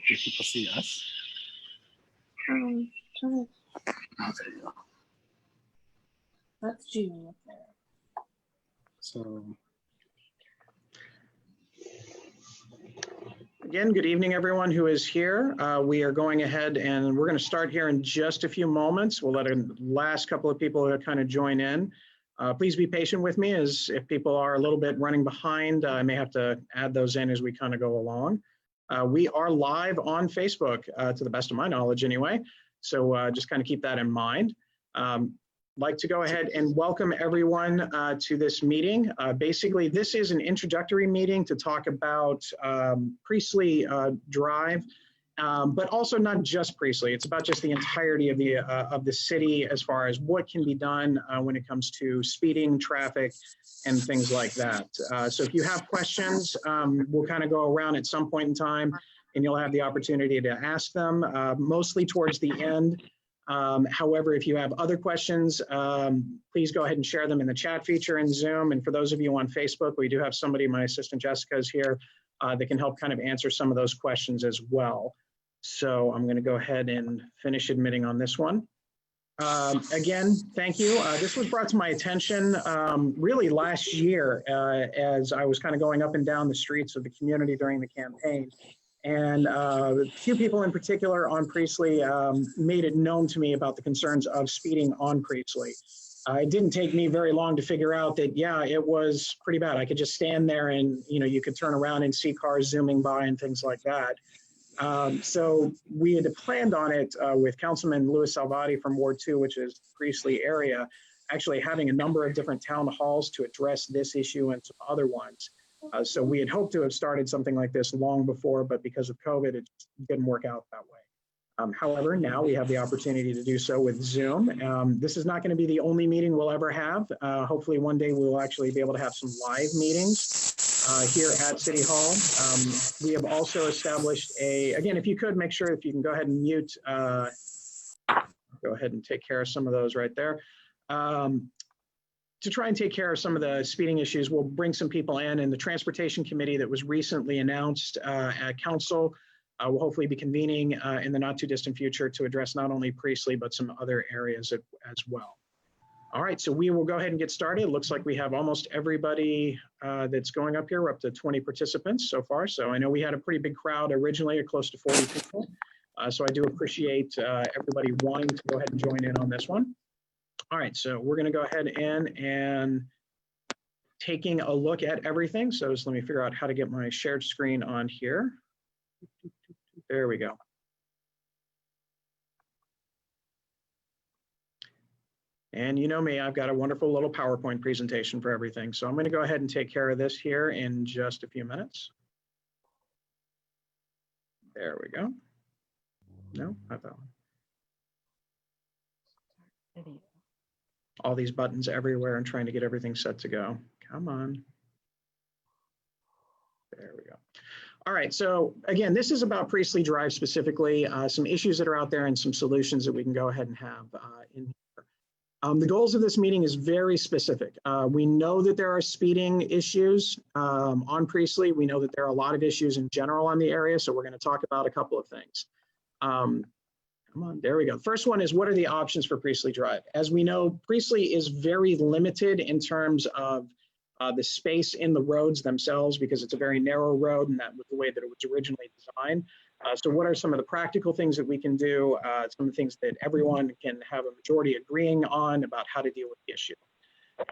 Do people see us? Oh, there you go. That's June up there. So, again, good evening, everyone who is here. We are going ahead and we're going to start here in just a few moments. We'll let a last couple of people kind of join in. Please be patient with me, as if people are a little bit running behind, I may have to add those in as we kind of go along. We are live on Facebook, to the best of my knowledge anyway. So just kind of keep that in mind. Like to go ahead and welcome everyone to this meeting. Basically, this is an introductory meeting to talk about Priestley Drive, but also not just Priestley. It's about just the entirety of the city as far as what can be done when it comes to speeding, traffic, and things like that. So if you have questions, we'll kind of go around at some point in time, and you'll have the opportunity to ask them, mostly towards the end. However, if you have other questions, please go ahead and share them in the chat feature in Zoom. And for those of you on Facebook, we do have somebody, my assistant Jessica is here, that can help kind of answer some of those questions as well. So I'm going to go ahead and finish admitting on this one. Again, thank you. This was brought to my attention really last year as I was kind of going up and down the streets of the community during the campaign. And a few people in particular on Priestley made it known to me about the concerns of speeding on Priestley. It didn't take me very long to figure out that, yeah, it was pretty bad. I could just stand there and, you know, you could turn around and see cars zooming by and things like that. So we had planned on it with Councilman Louis Salvati from Ward 2, which is Priestley area, actually having a number of different town halls to address this issue and some other ones. So we had hoped to have started something like this long before, but because of COVID, it didn't work out that way. However, now we have the opportunity to do so with Zoom. This is not going to be the only meeting we'll ever have. Hopefully one day we'll actually be able to have some live meetings here at City Hall. We have also established again, if you could make sure if you can go ahead and mute, go ahead and take care of some of those right there. To try and take care of some of the speeding issues, we'll bring some people in, and the Transportation Committee that was recently announced at Council will hopefully be convening in the not too distant future to address not only Priestley, but some other areas as well. All right, so we will go ahead and get started. It looks like we have almost everybody that's going up here. We're up to 20 participants so far. So I know we had a pretty big crowd originally, close to 40 people. So I do appreciate everybody wanting to go ahead and join in on this one. All right, so we're going to go ahead and taking a look at everything. So just let me figure out how to get my shared screen on here. There we go. And you know me, I've got a wonderful little PowerPoint presentation for everything. So I'm going to go ahead and take care of this here in just a few minutes. There we go. No, not that one. All these buttons everywhere and trying to get everything set to go. Come on. There we go. All right, so again, this is about Priestley Drive specifically, some issues that are out there and some solutions that we can go ahead and have in here. The goals of this meeting is very specific. We know that there are speeding issues on Priestley. We know that there are a lot of issues in general on the area, so we're going to talk about a couple of things. Come on, there we go. First one is, what are the options for Priestley Drive? As we know, Priestley is very limited in terms of the space in the roads themselves, because it's a very narrow road, and that was the way that it was originally designed. So what are some of the practical things that we can do? Some of the things that everyone can have a majority agreeing on about how to deal with the issue.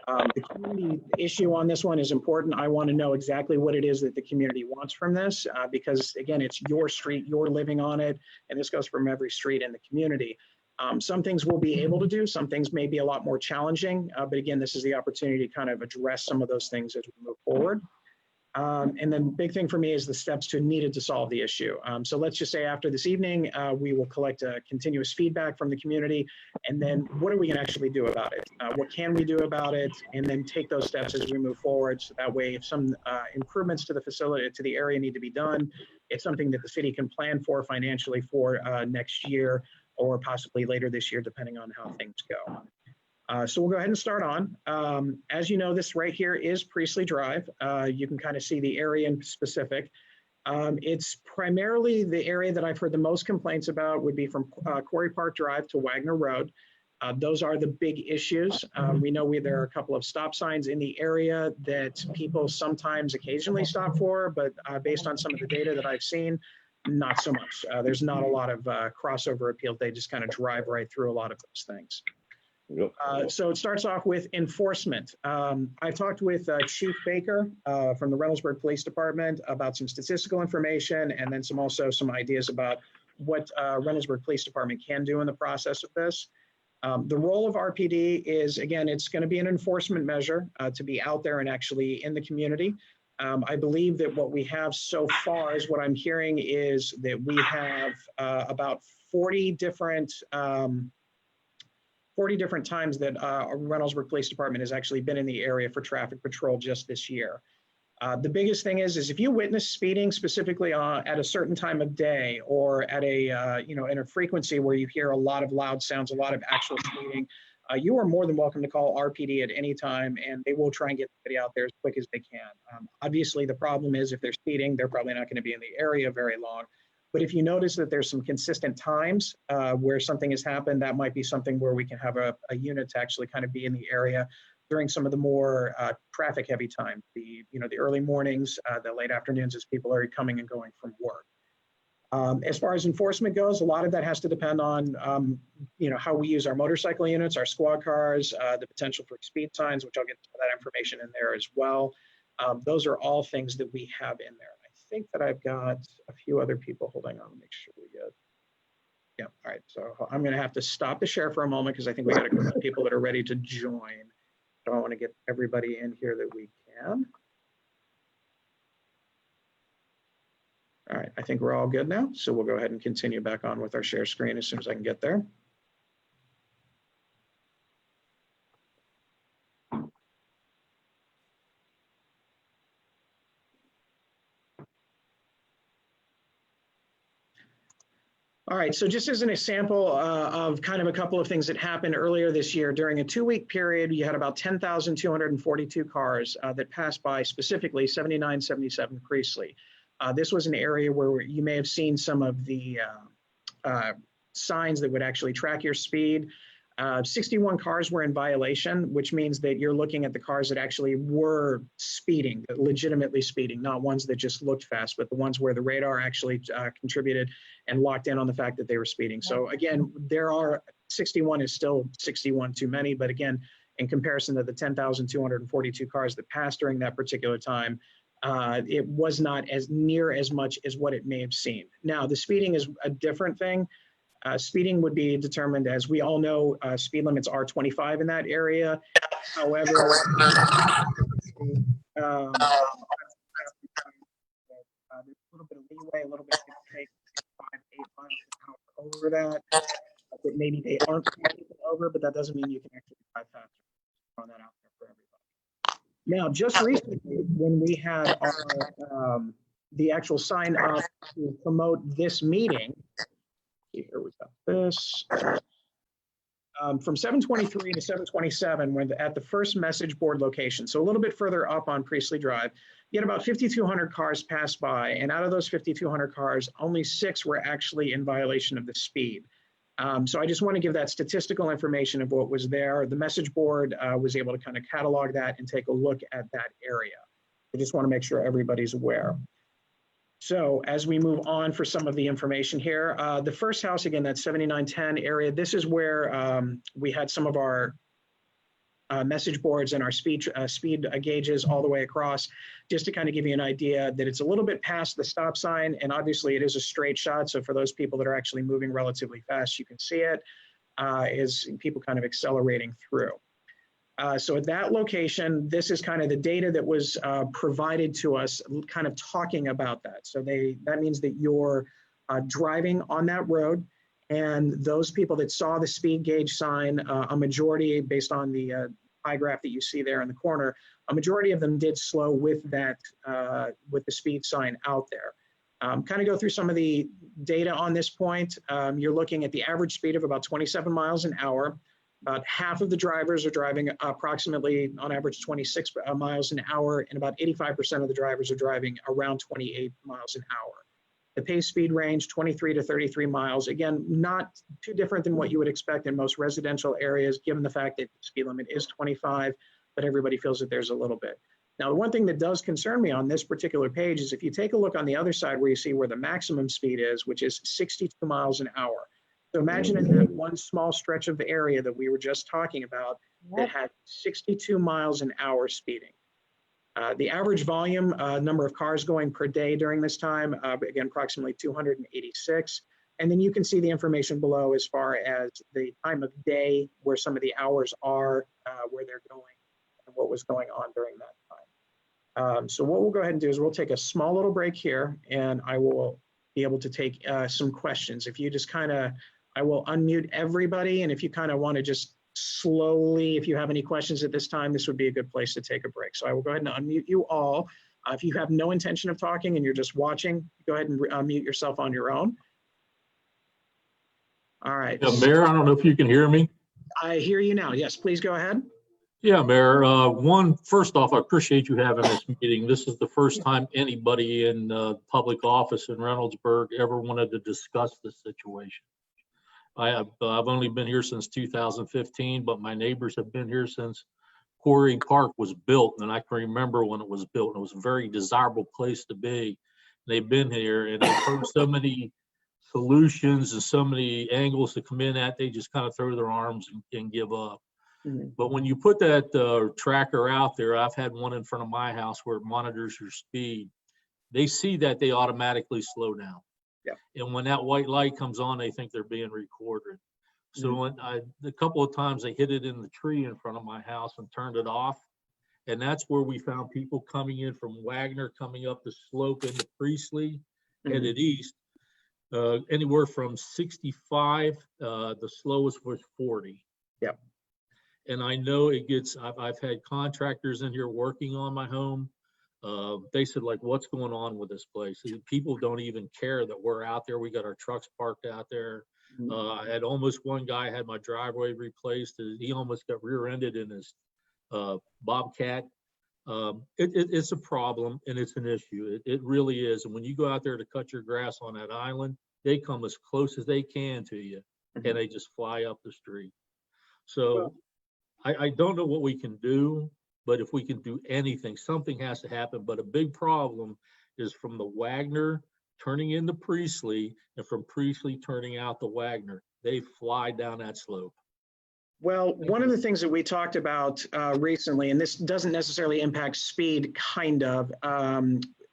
The community issue on this one is important. I want to know exactly what it is that the community wants from this, because again, it's your street, you're living on it, and this goes from every street in the community. Some things we'll be able to do, some things may be a lot more challenging, but again, this is the opportunity to kind of address some of those things as we move forward. And then big thing for me is the steps needed to solve the issue. So let's just say after this evening, we will collect continuous feedback from the community, and then what are we going to actually do about it? What can we do about it? And then take those steps as we move forward. So that way, if some improvements to the facility, to the area need to be done, it's something that the city can plan for financially for next year, or possibly later this year, depending on how things go. So we'll go ahead and start on. As you know, this right here is Priestley Drive. You can kind of see the area in specific. It's primarily the area that I've heard the most complaints about would be from Quarry Park Drive to Wagner Road. Those are the big issues. We know there are a couple of stop signs in the area that people sometimes occasionally stop for, but based on some of the data that I've seen, not so much. There's not a lot of crossover appeal. They just kind of drive right through a lot of those things. So it starts off with enforcement. I've talked with Chief Baker from the Reynoldsburg Police Department about some statistical information and then also some ideas about what Reynoldsburg Police Department can do in the process of this. The role of RPD is, again, it's going to be an enforcement measure to be out there and actually in the community. I believe that what we have so far is what I'm hearing is that we have about 40 different times that Reynoldsburg Police Department has actually been in the area for traffic patrol just this year. The biggest thing is if you witness speeding specifically at a certain time of day or at a, in a frequency where you hear a lot of loud sounds, a lot of actual speeding, you are more than welcome to call RPD at any time and they will try and get somebody out there as quick as they can. Obviously, the problem is if they're speeding, they're probably not going to be in the area very long. But if you notice that there's some consistent times where something has happened, that might be something where we can have a unit to actually kind of be in the area during some of the more traffic heavy times, the early mornings, the late afternoons as people are coming and going from work. As far as enforcement goes, a lot of that has to depend on how we use our motorcycle units, our squad cars, the potential for speed signs, which I'll get some of that information in there as well. Those are all things that we have in there. I think that I've got a few other people holding on to make sure we get. Yeah, all right. So I'm going to have to stop the share for a moment because I think we got a couple of people that are ready to join. So I want to get everybody in here that we can. All right, I think we're all good now. So we'll go ahead and continue back on with our share screen as soon as I can get there. All right, so just as an example of kind of a couple of things that happened earlier this year, during a 2-week period, you had about 10,242 cars that passed by, specifically 7977 Priestley. This was an area where you may have seen some of the signs that would actually track your speed. 61 cars were in violation, which means that you're looking at the cars that actually were speeding, legitimately speeding, not ones that just looked fast, but the ones where the radar actually contributed and locked in on the fact that they were speeding. So again, 61 is still 61 too many, but again, in comparison to the 10,242 cars that passed during that particular time, it was not as near as much as what it may have seemed. Now, the speeding is a different thing. Speeding would be determined, as we all know, speed limits are 25 in that area. However, there's a little bit of leeway, a little bit of take 5 to 8 miles an hour over that. But maybe they aren't over, but that doesn't mean you can actually drive faster. Throwing that out there for everybody. Now, just recently, when we had our, the actual sign up to promote this meeting. Here we got this. From 723 to 727, when at the first message board location, so a little bit further up on Priestley Drive, you had about 5,200 cars pass by, and out of those 5,200 cars, only 6 were actually in violation of the speed. So I just want to give that statistical information of what was there. The message board was able to kind of catalog that and take a look at that area. I just want to make sure everybody's aware. So as we move on for some of the information here, the first house, again, that 7910 area, this is where we had some of our message boards and our speed gauges all the way across, just to kind of give you an idea that it's a little bit past the stop sign, and obviously it is a straight shot. So for those people that are actually moving relatively fast, you can see it is people kind of accelerating through. So at that location, this is kind of the data that was provided to us, kind of talking about that. So that means that you're driving on that road, and those people that saw the speed gauge sign, a majority, based on the pie graph that you see there in the corner, a majority of them did slow with that, with the speed sign out there. Kind of go through some of the data on this point. You're looking at the average speed of about 27 miles an hour. About half of the drivers are driving approximately, on average, 26 miles an hour, and about 85% of the drivers are driving around 28 miles an hour. The pace speed range, 23 to 33 miles. Again, not too different than what you would expect in most residential areas, given the fact that the speed limit is 25, but everybody feels that there's a little bit. Now, the one thing that does concern me on this particular page is if you take a look on the other side where you see where the maximum speed is, which is 62 miles an hour. So imagine in that one small stretch of the area that we were just talking about that had 62 miles an hour speeding. The average volume, number of cars going per day during this time, again, approximately 286. And then you can see the information below as far as the time of day, where some of the hours are, where they're going, and what was going on during that time. So what we'll go ahead and do is we'll take a small little break here, and I will be able to take some questions. If you just kind of, I will unmute everybody, and if you kind of want to just slowly, if you have any questions at this time, this would be a good place to take a break. So I will go ahead and unmute you all. If you have no intention of talking and you're just watching, go ahead and unmute yourself on your own. All right. Yeah, Mayor, I don't know if you can hear me. I hear you now. Yes, please go ahead. Yeah, Mayor. First off, I appreciate you having this meeting. This is the first time anybody in public office in Reynoldsburg ever wanted to discuss this situation. I've only been here since 2015, but my neighbors have been here since Quarry Park was built, and I can remember when it was built, and it was a very desirable place to be. They've been here, and they've heard so many solutions and so many angles to come in at, they just kind of throw their arms and give up. Mm-hmm. But when you put that tracker out there, I've had one in front of my house where it monitors your speed. They see that, they automatically slow down. Yeah. And when that white light comes on, they think they're being recorded. So mm-hmm. A couple of times they hit it in the tree in front of my house and turned it off. And that's where we found people coming in from Wagner, coming up the slope into Priestley, mm-hmm. headed east. Anywhere from 65, the slowest was 40. Yep. And I know it gets, I've had contractors in here working on my home. They said, like, what's going on with this place? People don't even care that we're out there. We got our trucks parked out there. Mm-hmm. I had almost one guy had my driveway replaced. He almost got rear-ended in his Bobcat. It's a problem and it's an issue. It really is. And when you go out there to cut your grass on that island, they come as close as they can to you, mm-hmm. and they just fly up the street. So I don't know what we can do, but if we can do anything, something has to happen. But a big problem is from the Wagner turning into Priestley and from Priestley turning out the Wagner. They fly down that slope. Well, one of the things that we talked about recently, and this doesn't necessarily impact speed, kind of,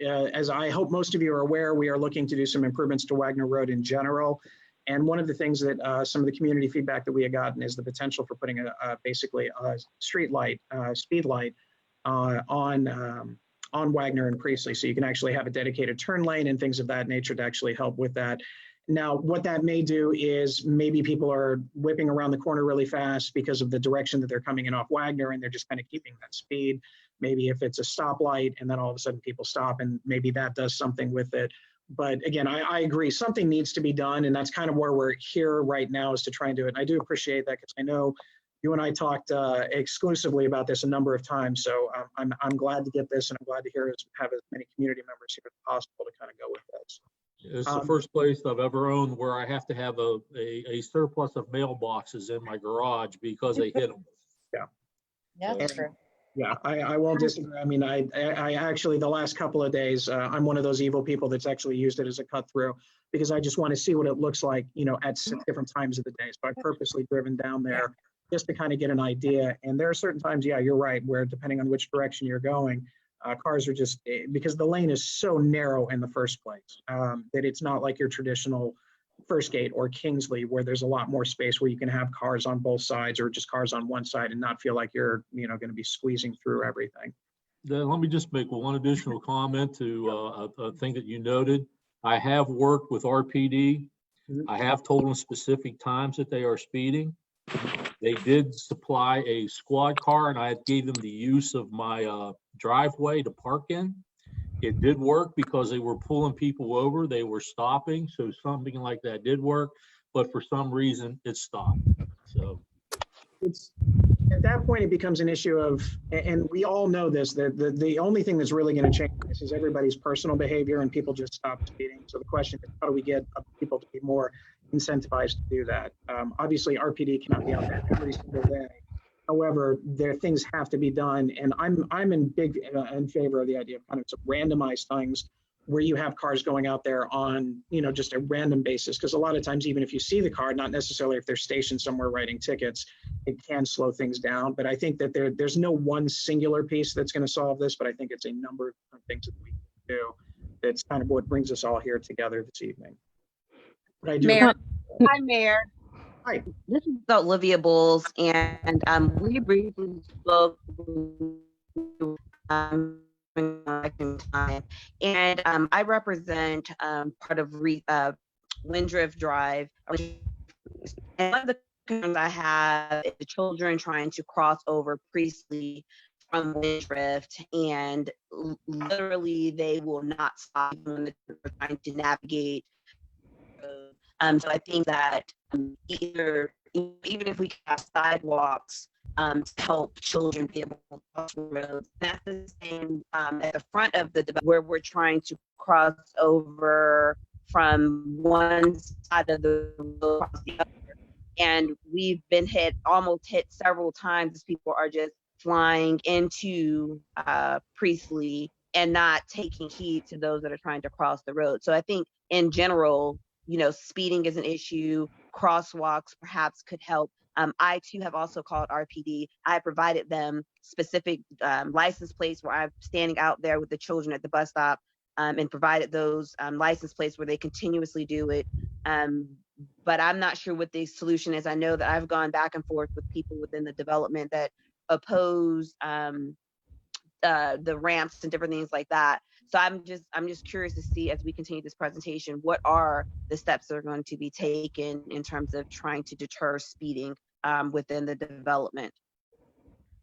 as I hope most of you are aware, we are looking to do some improvements to Wagner Road in general. And one of the things that some of the community feedback that we have gotten is the potential for putting basically a street light, speed light on Wagner and Priestley. So you can actually have a dedicated turn lane and things of that nature to actually help with that. Now, what that may do is maybe people are whipping around the corner really fast because of the direction that they're coming in off Wagner, and they're just kind of keeping that speed. Maybe if it's a stoplight and then all of a sudden people stop, and maybe that does something with it. But again, I agree, something needs to be done, and that's kind of where we're here right now, is to try and do it. And I do appreciate that, because I know you and I talked exclusively about this a number of times. So I'm glad to get this, and I'm glad to have as many community members here as possible to kind of go with this. It's the first place I've ever owned where I have to have a surplus of mailboxes in my garage because they hit them. Yeah. Yeah, that's true. Yeah, I won't disagree. I mean, I actually, the last couple of days, I'm one of those evil people that's actually used it as a cut through, because I just want to see what it looks like, you know, at different times of the day. So I've purposely driven down there just to kind of get an idea. And there are certain times, yeah, you're right, where depending on which direction you're going, cars are just, because the lane is so narrow in the first place, that it's not like your traditional First Gate or Kingsley, where there's a lot more space where you can have cars on both sides or just cars on one side and not feel like you're, you know, going to be squeezing through everything. Then let me just make one additional comment to a thing that you noted. I have worked with RPD. I have told them specific times that they are speeding. They did supply a squad car, and I gave them the use of my driveway to park in. It did work because they were pulling people over. They were stopping. So something like that did work, but for some reason it stopped. So. it's at that point it becomes an issue of, and we all know this, that the only thing that's really going to change this is everybody's personal behavior and people just stop speeding. So the question is, how do we get people to be more incentivized to do that? Obviously, RPD cannot be out there every single day. However, things have to be done, and I'm in favor of the idea of kind of some randomized things where you have cars going out there on, just a random basis. Because a lot of times, even if you see the car, not necessarily if they're stationed somewhere writing tickets, it can slow things down. But I think that there's no one singular piece that's going to solve this, but I think it's a number of different things that we can do. That's kind of what brings us all here together this evening. But I do. Mayor. Hi, Mayor. Hi. This is Olivia Bowles, and we briefly spoke time, and I represent part of Windrift Drive. And one of the concerns I have is the children trying to cross over Priestley from Windrift, and literally they will not stop when they're trying to navigate. So I think that even if we can have sidewalks to help children be able to cross roads, that's the same at the front of the where we're trying to cross over from one side of the road across the other. And we've been almost hit several times as people are just flying into Priestley and not taking heed to those that are trying to cross the road. So I think in general, speeding is an issue. Crosswalks perhaps could help. I too have also called RPD. I provided them specific license plates where I'm standing out there with the children at the bus stop and provided those license plates where they continuously do it. But I'm not sure what the solution is. I know that I've gone back and forth with people within the development that oppose the ramps and different things like that. So I'm just curious to see, as we continue this presentation, what are the steps that are going to be taken in terms of trying to deter speeding within the development?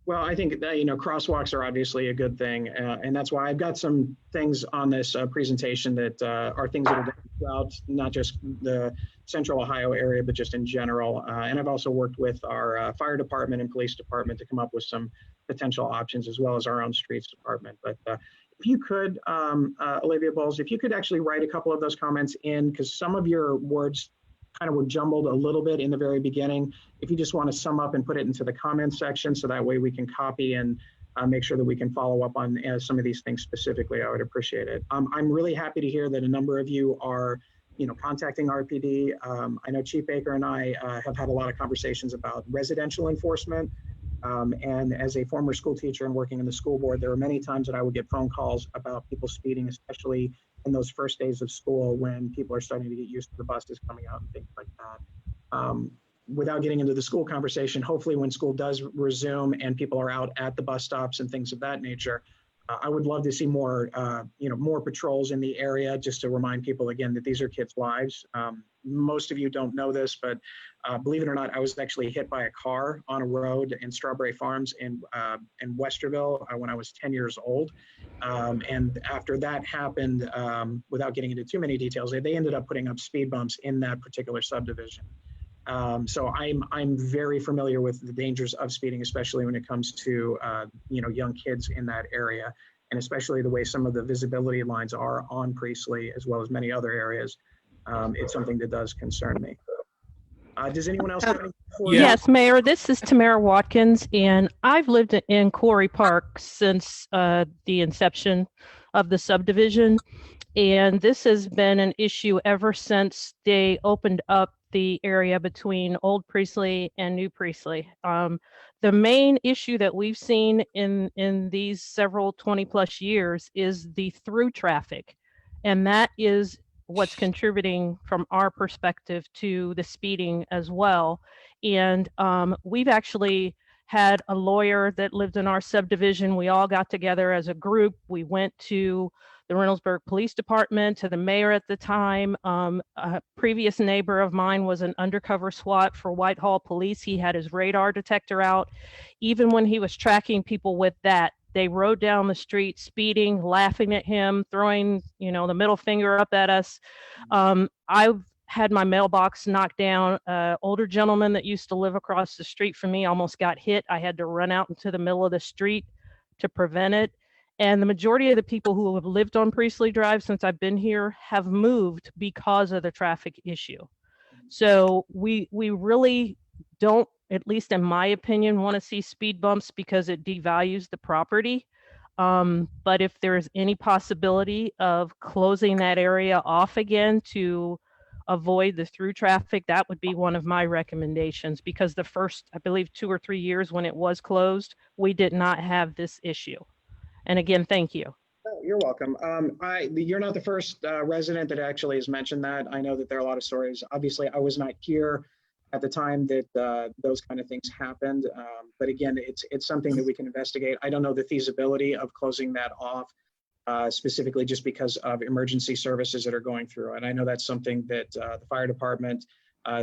Well, I think that, crosswalks are obviously a good thing. And that's why I've got some things on this presentation that are things that are done throughout, not just the central Ohio area, but just in general. And I've also worked with our fire department and police department to come up with some potential options, as well as our own streets department. But if you could, Olivia Bowles, if you could actually write a couple of those comments in, because some of your words kind of were jumbled a little bit in the very beginning. If you just want to sum up and put it into the comments section, so that way we can copy and make sure that we can follow up on some of these things specifically, I would appreciate it. I'm really happy to hear that a number of you are, contacting RPD. I know Chief Baker and I have had a lot of conversations about residential enforcement. And as a former school teacher and working in the school board, there were many times that I would get phone calls about people speeding, especially in those first days of school when people are starting to get used to the buses coming out and things like that. Without getting into the school conversation, hopefully when school does resume and people are out at the bus stops and things of that nature, I would love to see more, more patrols in the area, just to remind people again that these are kids' lives. Most of you don't know this, but believe it or not, I was actually hit by a car on a road in Strawberry Farms in Westerville when I was 10 years old. And after that happened, without getting into too many details, they ended up putting up speed bumps in that particular subdivision. So I'm very familiar with the dangers of speeding, especially when it comes to young kids in that area, and especially the way some of the visibility lines are on Priestley, as well as many other areas. It's something that does concern me. Does anyone else have any? Yes, Mayor, this is Tamara Watkins, and I've lived in Quarry Park since the inception of the subdivision. And this has been an issue ever since they opened up the area between Old Priestley and New Priestley. The main issue that we've seen in these several 20 plus years is the through traffic. And that is what's contributing from our perspective to the speeding as well. And we've actually had a lawyer that lived in our subdivision. We all got together as a group. We went to the Reynoldsburg Police Department, to the mayor at the time. A previous neighbor of mine was an undercover SWAT for Whitehall Police. He had his radar detector out. Even when he was tracking people with that, they rode down the street speeding, laughing at him, throwing, the middle finger up at us. I've had my mailbox knocked down. Older gentleman that used to live across the street from me almost got hit. I had to run out into the middle of the street to prevent it. And the majority of the people who have lived on Priestley Drive since I've been here have moved because of the traffic issue. So we really don't, at least in my opinion, want to see speed bumps because it devalues the property. But if there's any possibility of closing that area off again to avoid the through traffic, that would be one of my recommendations, because the first, I believe, 2 or 3 years when it was closed, we did not have this issue. And again, thank you. Oh, you're welcome. You're not the first resident that actually has mentioned that. I know that there are a lot of stories. Obviously, I was not here at the time that those kind of things happened. But again, it's something that we can investigate. I don't know the feasibility of closing that off specifically just because of emergency services that are going through. And I know that's something that the fire department,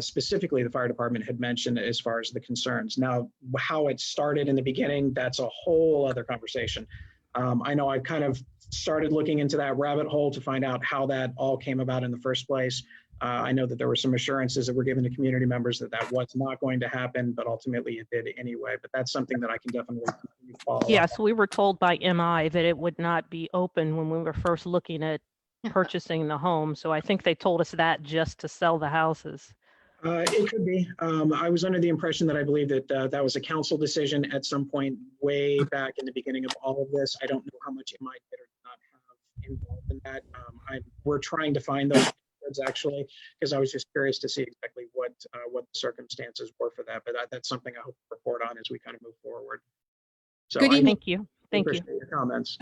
specifically the fire department, had mentioned as far as the concerns. Now, how it started in the beginning, that's a whole other conversation. I know I've kind of started looking into that rabbit hole to find out how that all came about in the first place. I know that there were some assurances that were given to community members that that was not going to happen, but ultimately it did anyway. But that's something that I can definitely follow up. Yes, we were told by MI that it would not be open when we were first looking at purchasing the home. So I think they told us that just to sell the houses. It could be. I was under the impression that I believe that that was a council decision at some point way back in the beginning of all of this. I don't know how much MI did or did not have involved in that. We're trying to find those records actually, because I was just curious to see exactly what the circumstances were for that. But that's something I hope to report on as we kind of move forward. So Good evening. Thank you. Thank you. Appreciate your comments.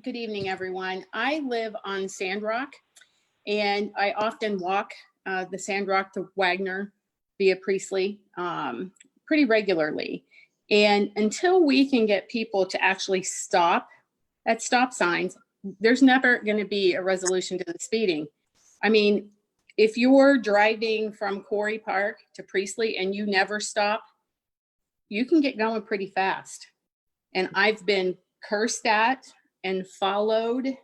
Good evening, everyone. I live on Sandrock, and I often walk the Sandrock to Wagner via Priestley pretty regularly. And until we can get people to actually stop at stop signs, there's never going to be a resolution to the speeding. I mean, if you're driving from Quarry Park to Priestley and you never stop, you can get going pretty fast. And I've been cursed at and followed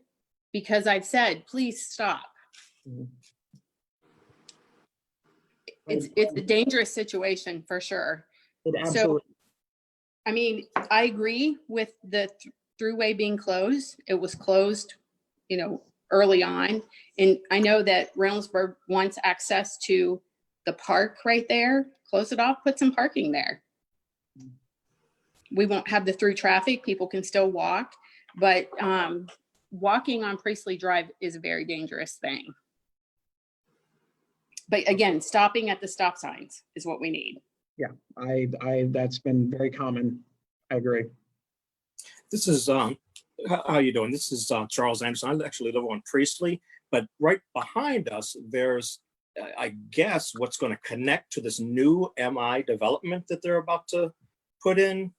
because I've said, please stop. It's a dangerous situation for sure. Absolutely. So, I mean, I agree with the throughway being closed. It was closed, early on. And I know that Reynoldsburg wants access to the park right there. Close it off, put some parking there. We won't have the through traffic. People can still walk, but walking on Priestley Drive is a very dangerous thing. But again, stopping at the stop signs is what we need. Yeah, that's been very common. I agree. This is, how you doing? This is Charles Anderson. I actually live on Priestley, but right behind us, there's, I guess, what's going to connect to this new MI development that they're about to put in.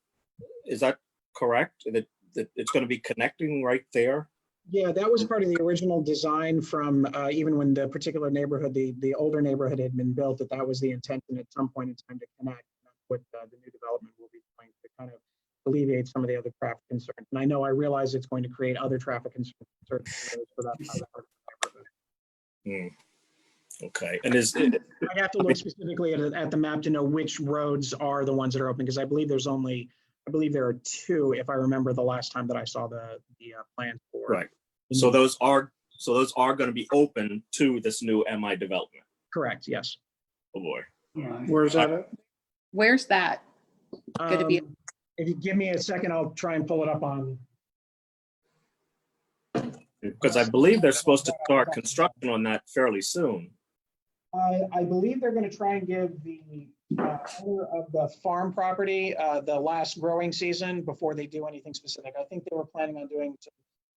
Is that correct? That it's going to be connecting right there? Yeah, that was part of the original design from even when the particular neighborhood, the older neighborhood had been built, that was the intention at some point in time to connect. That's what the new development will be doing to kind of alleviate some of the other traffic concerns. And I realize it's going to create other traffic concerns for that neighborhood. Okay, and I have to look specifically at the map to know which roads are the ones that are open, because I believe there are two, if I remember the last time that I saw the plan for. Right. So those are going to be open to this new MI development. Correct. Yes. Oh boy. Where's that at? Where's that going to be? If you give me a second, I'll try and pull it up on. Because I believe they're supposed to start construction on that fairly soon. I believe they're going to try and give the owner of the farm property the last growing season before they do anything specific. I think they were planning on doing,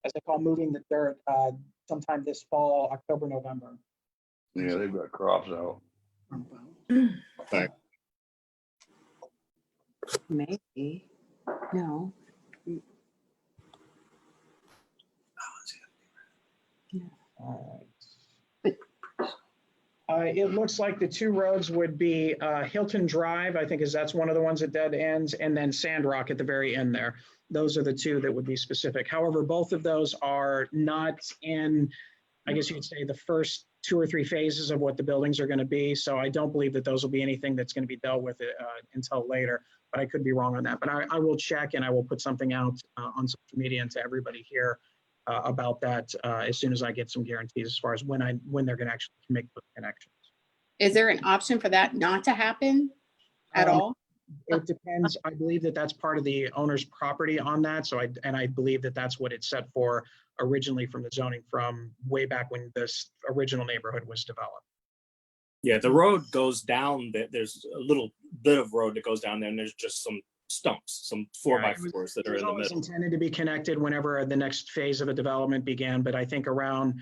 as they call, moving the dirt sometime this fall, October, November. Yeah, they've got crops out. Right. Maybe. No. All right. It looks like the two roads would be Hilton Drive, I think that's one of the ones that dead ends, and then Sandrock at the very end there. Those are the two that would be specific. However, both of those are not in, I guess you could say, the first 2 or 3 phases of what the buildings are going to be. So I don't believe that those will be anything that's going to be dealt with until later, but I could be wrong on that. But I will check and I will put something out on social media and to everybody here about that as soon as I get some guarantees as far as when they're going to actually make those connections. Is there an option for that not to happen at all? It depends. I believe that that's part of the owner's property on that. So I believe that that's what it's set for originally from the zoning from way back when this original neighborhood was developed. Yeah, the road goes down. There's a little bit of road that goes down there, and there's just some stumps, some 4x4s that are in the It was middle. intended to be connected whenever the next phase of a development began, but I think around,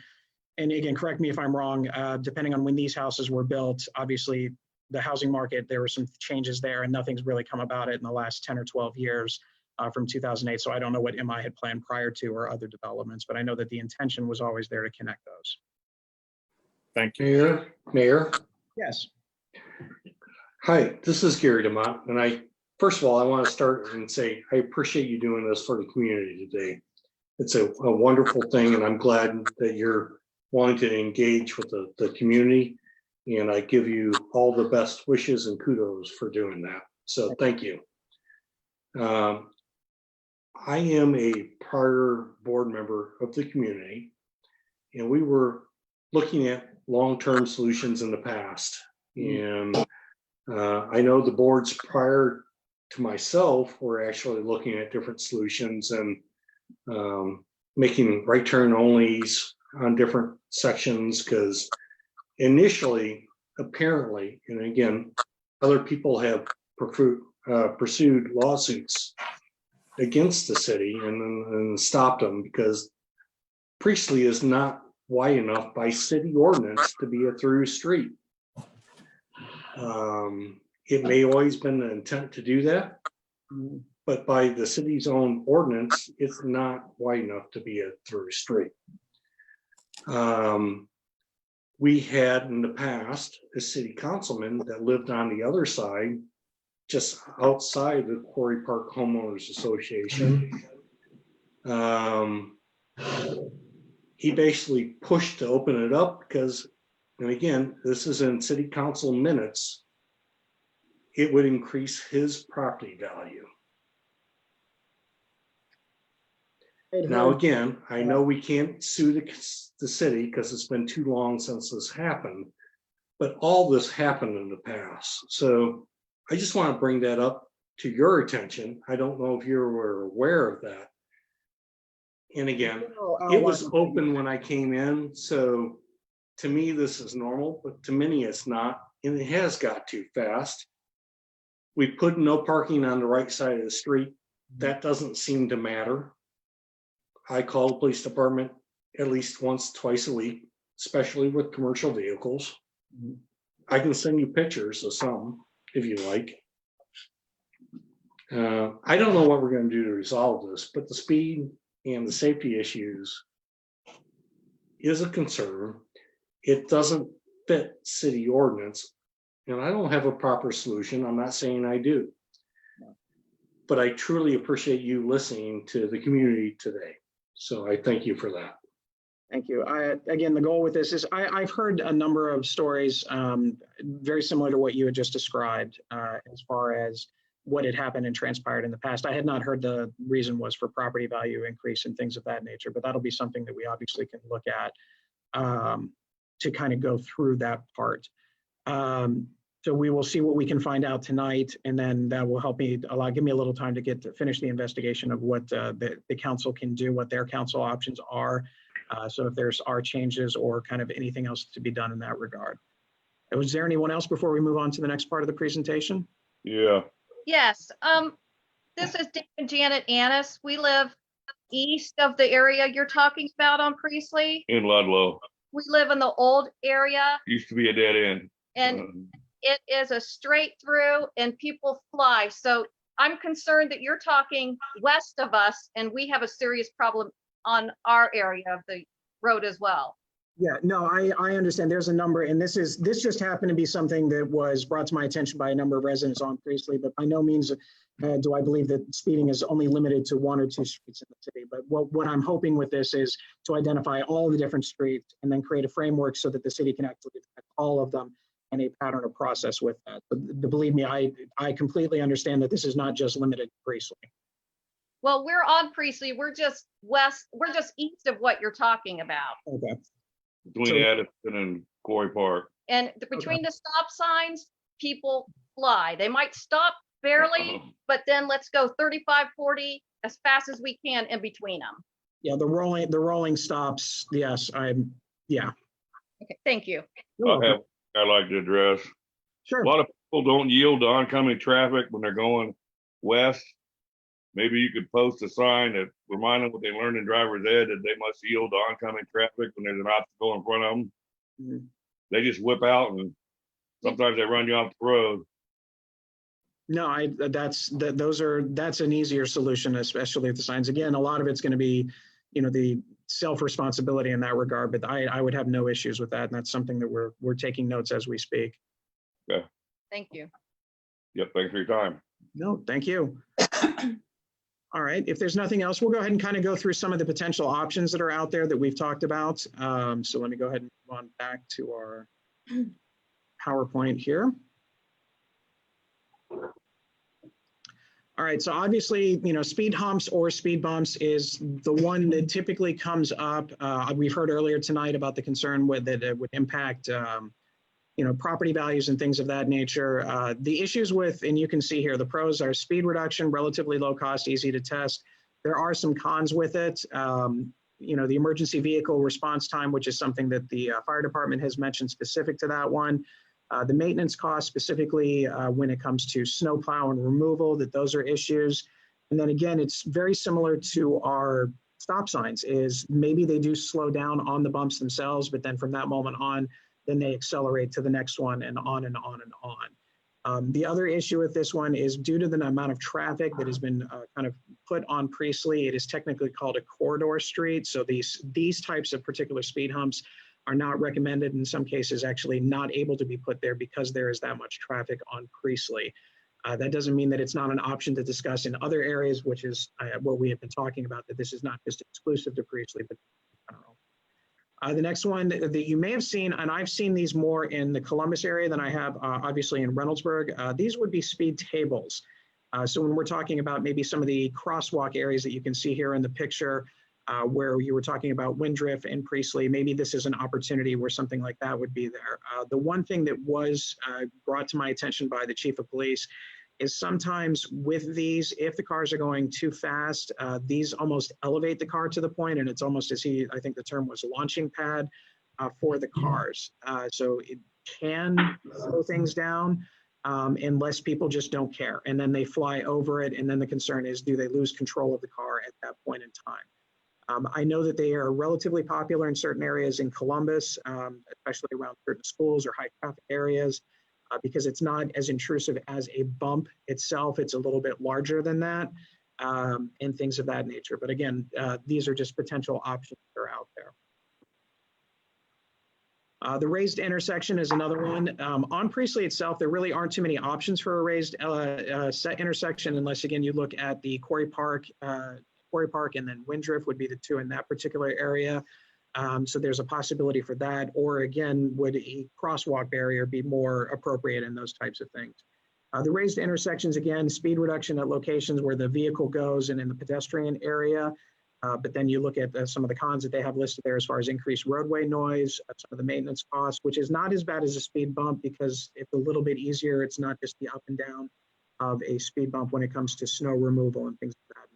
and again, correct me if I'm wrong, depending on when these houses were built, obviously the housing market, there were some changes there and nothing's really come about it in the last 10 or 12 years from 2008. So I don't know what MI had planned prior to or other developments, but I know that the intention was always there to connect those. Thank you. Mayor. Yes. Hi, this is Gary DeMont, and first of all, I want to start and say I appreciate you doing this for the community today. It's a wonderful thing, and I'm glad that you're wanting to engage with the community. And I give you all the best wishes and kudos for doing that. So thank you. I am a prior board member of the community, and we were looking at long-term solutions in the past. And I know the boards prior to myself were actually looking at different solutions and making right turn onlys on different sections, because initially, apparently, and again, other people have pursued lawsuits against the city and stopped them because Priestley is not wide enough by city ordinance to be a through street. It may always been the intent to do that, but by the city's own ordinance, it's not wide enough to be a through street. We had in the past a city councilman that lived on the other side, just outside the Quarry Park Homeowners Association. He basically pushed to open it up because, and again, this is in city council minutes, it would increase his property value. Now, again, I know we can't sue the city because it's been too long since this happened, but all this happened in the past. So I just want to bring that up to your attention. I don't know if you were aware of that. And again, it was open when I came in. So to me, this is normal, but to many it's not. And it has got too fast. We put no parking on the right side of the street. That doesn't seem to matter. I call the police department at least once, twice a week, especially with commercial vehicles. I can send you pictures of some if you like. I don't know what we're going to do to resolve this, but the speed and the safety issues is a concern. It doesn't fit city ordinance, and I don't have a proper solution. I'm not saying I do, but I truly appreciate you listening to the community today. So I thank you for that. Thank you. Again, the goal with this is I've heard a number of stories very similar to what you had just described as far as what had happened and transpired in the past. I had not heard the reason was for property value increase and things of that nature, but that'll be something that we obviously can look at to kind of go through that part. So we will see what we can find out tonight, and then that will help me give me a little time to finish the investigation of what the council can do, what their council options are. So if there's changes or kind of anything else to be done in that regard. Was there anyone else before we move on to the next part of the presentation? Yeah. Yes, this is Dave and Janet Annis. We live east of the area you're talking about on Priestley. In Ludlow. We live in the old area, Used to be a dead end. and it is a straight through and people fly. So I'm concerned that you're talking west of us and we have a serious problem on our area of the road as well. Yeah, no, I understand. There's a number, and this just happened to be something that was brought to my attention by a number of residents on Priestley, but by no means do I believe that speeding is only limited to one or two streets in the city. But what I'm hoping with this is to identify all the different streets and then create a framework so that the city can actually detect all of them and a pattern of process with that. But believe me, I completely understand that this is not just limited to Priestley. Well, we're on Priestley. We're just west. We're just east of what you're talking about. Okay. Between Addison and Quarry Park. And between the stop signs, people fly. They might stop barely, but then let's go 35, 40 as fast as we can in between them. Yeah, the rolling stops. Yes, yeah. Okay, thank you. I'd like to address. Sure. A lot of people don't yield to oncoming traffic when they're going west. Maybe you could post a sign that remind them what they learned in driver's ed, that they must yield to oncoming traffic when there's an obstacle in front of them. Mhm. They just whip out and sometimes they run you off the road. No, that's an easier solution, especially with the signs. Again, a lot of it's going to be, the self-responsibility in that regard, but I would have no issues with that. And that's something that we're taking notes as we speak. Okay. Thank you. Yep. Thanks for your time. No, thank you. All right. If there's nothing else, we'll go ahead and kind of go through some of the potential options that are out there that we've talked about. So let me go ahead and move on back to our PowerPoint here. All right, so obviously, speed humps or speed bumps is the one that typically comes up. We've heard earlier tonight about the concern that it would impact, property values and things of that nature. The issues with, and you can see here, the pros are speed reduction, relatively low cost, easy to test. There are some cons with it. The emergency vehicle response time, which is something that the fire department has mentioned specific to that one. The maintenance costs, specifically when it comes to snow plow and removal, those are issues. And then again, it's very similar to our stop signs, is maybe they do slow down on the bumps themselves, but then from that moment on, then they accelerate to the next one and on and on and on. The other issue with this one is due to the amount of traffic that has been kind of put on Priestley, it is technically called a corridor street. So these types of particular speed humps are not recommended, in some cases actually not able to be put there because there is that much traffic on Priestley. That doesn't mean that it's not an option to discuss in other areas, which is what we have been talking about, that this is not just exclusive to Priestley, but in general. The next one that you may have seen, and I've seen these more in the Columbus area than I have obviously in Reynoldsburg, these would be speed tables. So when we're talking about maybe some of the crosswalk areas that you can see here in the picture, where you were talking about Windriff and Priestley, maybe this is an opportunity where something like that would be there. The one thing that was brought to my attention by the chief of police is sometimes with these, if the cars are going too fast, these almost elevate the car to the point, and it's almost as I think the term was launching pad for the cars. So it can slow things down unless people just don't care. And then they fly over it. And then the concern is, do they lose control of the car at that point in time? I know that they are relatively popular in certain areas in Columbus, especially around certain schools or high traffic areas, because it's not as intrusive as a bump itself. It's a little bit larger than that, and things of that nature. But again, these are just potential options that are out there. The raised intersection is another one. On Priestley itself, there really aren't too many options for a raised set intersection, unless again you look at the Quarry Park and then Windriff would be the two in that particular area. So there's a possibility for that, or again, would a crosswalk barrier be more appropriate in those types of things? The raised intersections, again, speed reduction at locations where the vehicle goes and in the pedestrian area. But then you look at some of the cons that they have listed there as far as increased roadway noise, some of the maintenance costs, which is not as bad as a speed bump because it's a little bit easier. It's not just the up and down of a speed bump when it comes to snow removal and things of that nature.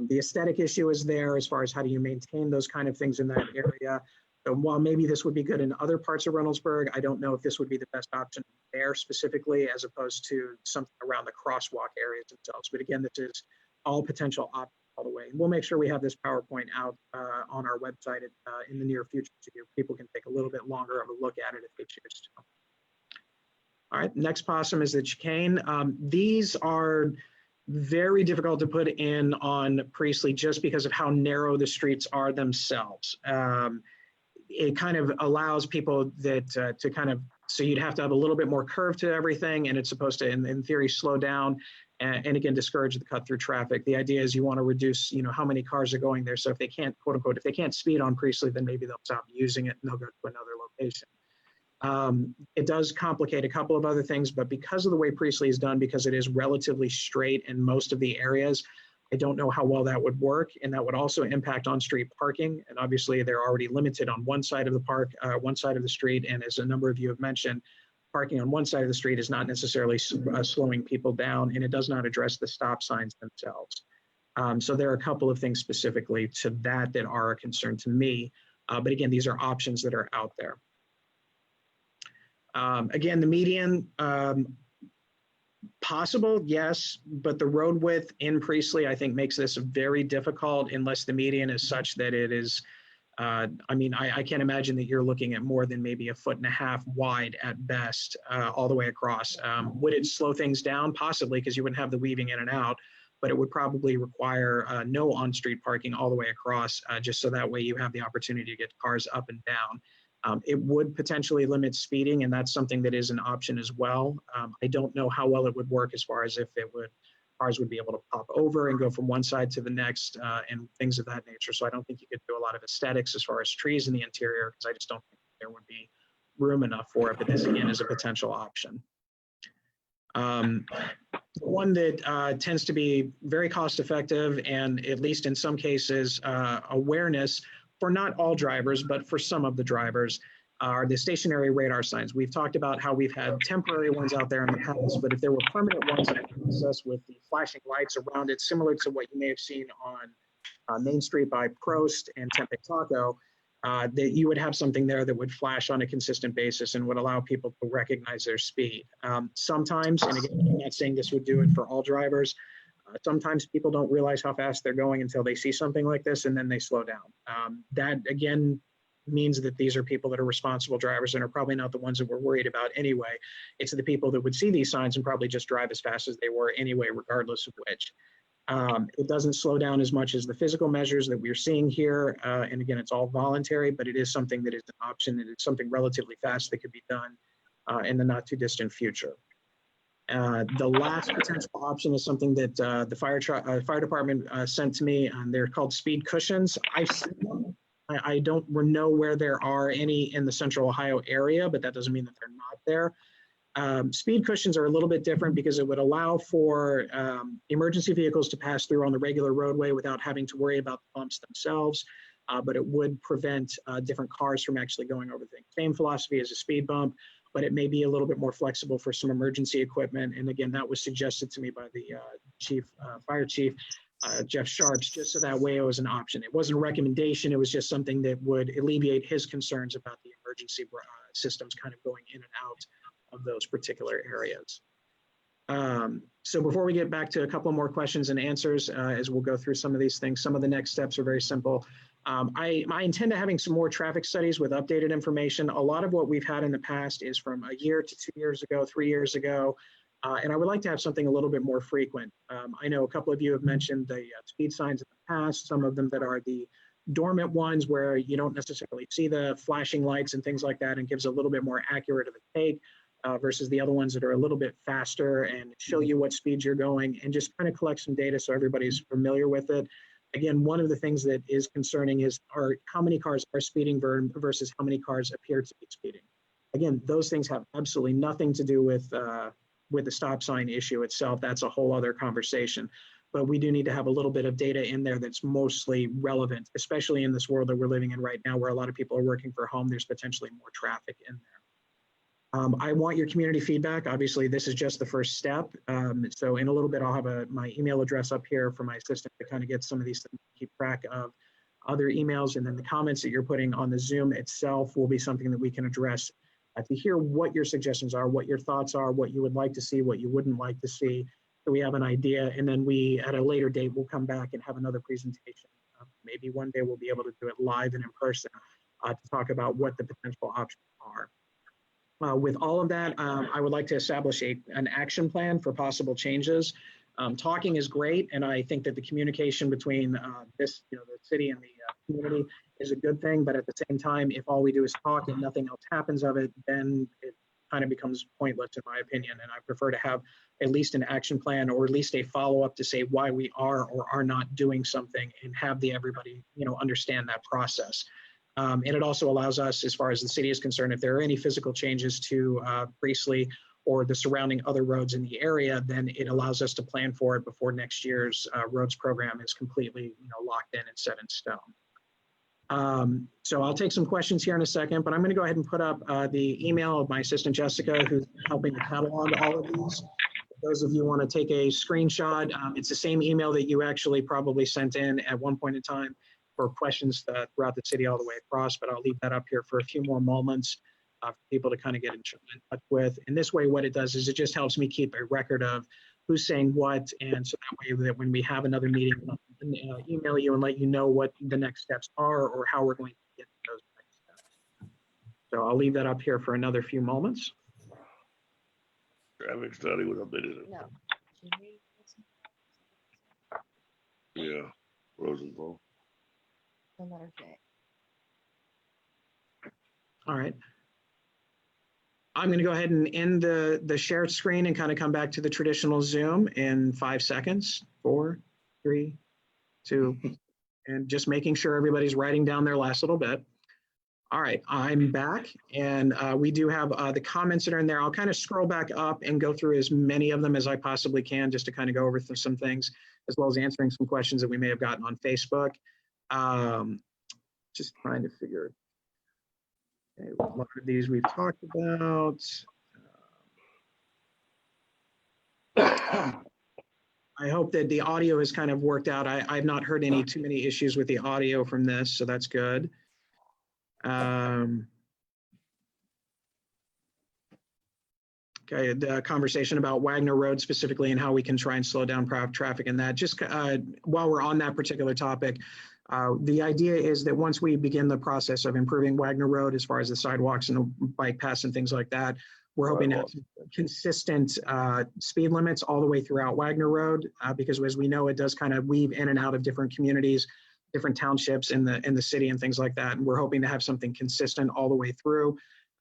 The aesthetic issue is there as far as how do you maintain those kind of things in that area. So while maybe this would be good in other parts of Reynoldsburg, I don't know if this would be the best option there specifically, as opposed to something around the crosswalk areas themselves. But again, this is all potential options all the way. And we'll make sure we have this PowerPoint out on our website in the near future, so people can take a little bit longer of a look at it if they choose to. All right, next possum is the chicane. These are very difficult to put in on Priestley just because of how narrow the streets are themselves. it kind of allows people that to kind of, so you'd have to have a little bit more curve to everything, and it's supposed to, in theory, slow down and again, discourage the cut through traffic. The idea is you want to reduce, how many cars are going there. So if they can't, quote unquote, if they can't speed on Priestley, then maybe they'll stop using it and they'll go to another location. It does complicate a couple of other things, but because of the way Priestley is done, because it is relatively straight in most of the areas, I don't know how well that would work, and that would also impact on-street parking. And obviously, they're already limited on one side of the park, one side of the street. And as a number of you have mentioned, parking on one side of the street is not necessarily slowing people down, and it does not address the stop signs themselves. So there are a couple of things specifically to that are a concern to me. But again, these are options that are out there. Again, the median, possible, yes, but the road width in Priestley, I think, makes this very difficult unless the median is such that it is, I can't imagine that you're looking at more than maybe 1.5 feet wide at best, all the way across. Would it slow things down? Possibly, because you wouldn't have the weaving in and out, but it would probably require no on-street parking all the way across, just so that way you have the opportunity to get cars up and down. It would potentially limit speeding, and that's something that is an option as well. I don't know how well it would work as far as if cars would be able to pop over and go from one side to the next and things of that nature. So I don't think you could do a lot of aesthetics as far as trees in the interior, because I just don't think there would be room enough for it. But this, again, is a potential option. One that tends to be very cost effective, and at least in some cases, awareness for not all drivers, but for some of the drivers, are the stationary radar signs. We've talked about how we've had temporary ones out there in the past, but if there were permanent ones that access with the flashing lights around it, similar to what you may have seen on Main Street by Prost and Tempe Taco, that you would have something there that would flash on a consistent basis and would allow people to recognize their speed. Sometimes, and again, I'm not saying this would do it for all drivers, sometimes people don't realize how fast they're going until they see something like this, and then they slow down. That, again, means that these are people that are responsible drivers and are probably not the ones that we're worried about anyway. It's the people that would see these signs and probably just drive as fast as they were anyway, regardless of which. It doesn't slow down as much as the physical measures that we're seeing here. And again, it's all voluntary, but it is something that is an option, and it's something relatively fast that could be done in the not too distant future. The last potential option is something that the fire department sent to me, and they're called speed cushions. I've seen them. I don't know where there are any in the central Ohio area, but that doesn't mean that they're not there. Speed cushions are a little bit different because it would allow for emergency vehicles to pass through on the regular roadway without having to worry about the bumps themselves, but it would prevent different cars from actually going over things. Same philosophy as a speed bump, but it may be a little bit more flexible for some emergency equipment. And again, that was suggested to me by the fire chief, Jeff Sharps, just so that way it was an option. It wasn't a recommendation, it was just something that would alleviate his concerns about the emergency systems kind of going in and out of those particular areas. So before we get back to a couple more questions and answers, as we'll go through some of these things, some of the next steps are very simple. I intend to having some more traffic studies with updated information. A lot of what we've had in the past is from a year to 2 years ago, 3 years ago, and I would like to have something a little bit more frequent. I know a couple of you have mentioned the speed signs in the past, some of them that are the dormant ones where you don't necessarily see the flashing lights and things like that, and gives a little bit more accurate of a take versus the other ones that are a little bit faster and show you what speeds you're going and just kind of collect some data so everybody's familiar with it. Again, one of the things that is concerning is how many cars are speeding versus how many cars appear to be speeding. Again, those things have absolutely nothing to do with the stop sign issue itself. That's a whole other conversation. But we do need to have a little bit of data in there that's mostly relevant, especially in this world that we're living in right now, where a lot of people are working from home. There's potentially more traffic in there. I want your community feedback. Obviously, this is just the first step. So in a little bit, I'll have my email address up here for my assistant to kind of get some of these things, keep track of other emails. And then the comments that you're putting on the Zoom itself will be something that we can address to hear what your suggestions are, what your thoughts are, what you would like to see, what you wouldn't like to see. So we have an idea. And then we, at a later date, we'll come back and have another presentation. Maybe one day we'll be able to do it live and in person to talk about what the potential options are. With all of that, I would like to establish an action plan for possible changes. Talking is great, and I think that the communication between the city and the community is a good thing. But at the same time, if all we do is talk and nothing else happens of it, then it kind of becomes pointless, in my opinion. And I prefer to have at least an action plan, or at least a follow-up to say why we are or are not doing something, and have everybody understand that process. And it also allows us, as far as the city is concerned, if there are any physical changes to Priestley or the surrounding other roads in the area, then it allows us to plan for it before next year's roads program is completely locked in and set in stone. So I'll take some questions here in a second, but I'm going to go ahead and put up the email of my assistant Jessica, who's helping to catalog all of these. If those of you want to take a screenshot, it's the same email that you actually probably sent in at one point in time for questions throughout the city all the way across, but I'll leave that up here for a few more moments for people to kind of get in touch with. And this way, what it does is it just helps me keep a record of who's saying what, and so that way that when we have another meeting, I'll email you and let you know what the next steps are or how we're going to get to those next steps. So I'll leave that up here for another few moments. Traffic study was updated. No. Yeah, Rosenthal. Another day. All right. I'm going to go ahead and end the shared screen and kind of come back to the traditional Zoom in 5 seconds. 4, 3, 2, and just making sure everybody's writing down their last little bit. All right, I'm back, and we do have the comments that are in there. I'll kind of scroll back up and go through as many of them as I possibly can, just to kind of go over some things, as well as answering some questions that we may have gotten on Facebook. Just trying to figure. Okay, a lot of these we've talked about. I hope that the audio has kind of worked out. I've not heard too many issues with the audio from this, so that's good. Okay, the conversation about Wagner Road specifically and how we can try and slow down traffic and that. Just while we're on that particular topic, the idea is that once we begin the process of improving Wagner Road, as far as the sidewalks and the bike paths and things like that, we're hoping to have consistent speed limits all the way throughout Wagner Road, because as we know, it does kind of weave in and out of different communities, different townships in the city and things like that. And we're hoping to have something consistent all the way through.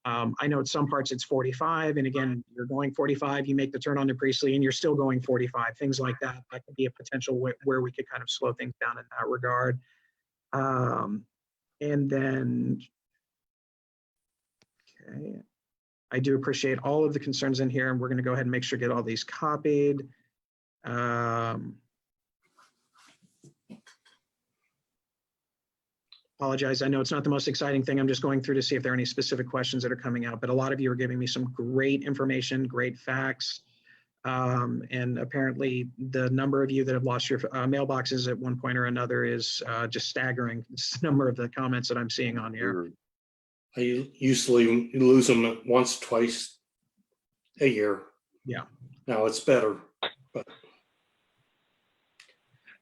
I know at some parts it's 45, and again, you're going 45, you make the turn onto Priestley and you're still going 45, things like that. That could be a potential where we could kind of slow things down in that regard. And then, okay, I do appreciate all of the concerns in here, and we're going to go ahead and make sure to get all these copied. Apologize, I know it's not the most exciting thing. I'm just going through to see if there are any specific questions that are coming out, but a lot of you are giving me some great information, great facts. And apparently the number of you that have lost your mailboxes at one point or another is just staggering. It's the number of the comments that I'm seeing on here. I usually lose them once, twice a year. Yeah. Now it's better. But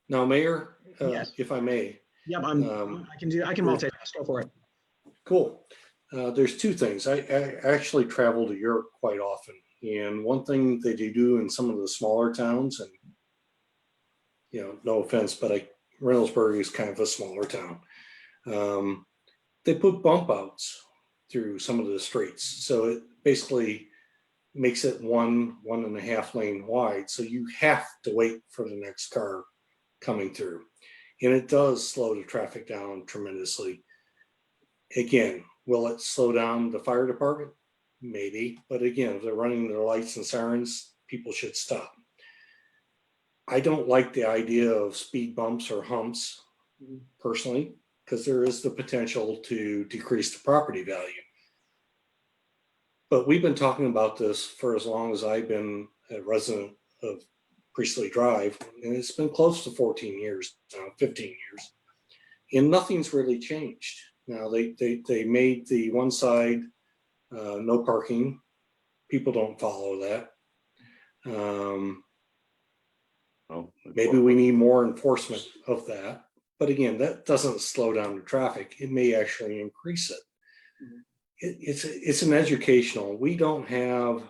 now, Mayor, yes. If I may. Yep, I can multitask. Go for it. Cool. There's two things. I actually travel to Europe quite often, and one thing that you do in some of the smaller towns, and no offense, but Reynoldsburg is kind of a smaller town. They put bump outs through some of the streets, so it basically makes it 1.5 lane wide. So you have to wait for the next car coming through. And it does slow the traffic down tremendously. Again, will it slow down the fire department? Maybe, but again, if they're running their lights and sirens, people should stop. I don't like the idea of speed bumps or humps personally, because there is the potential to decrease the property value. But we've been talking about this for as long as I've been a resident of Priestley Drive, and it's been close to 14 years now, 15 years, and nothing's really changed. Now they made the one side no parking. People don't follow that. Maybe we need more enforcement of that, but again, that doesn't slow down the traffic. It may actually increase it. It's an educational. We don't have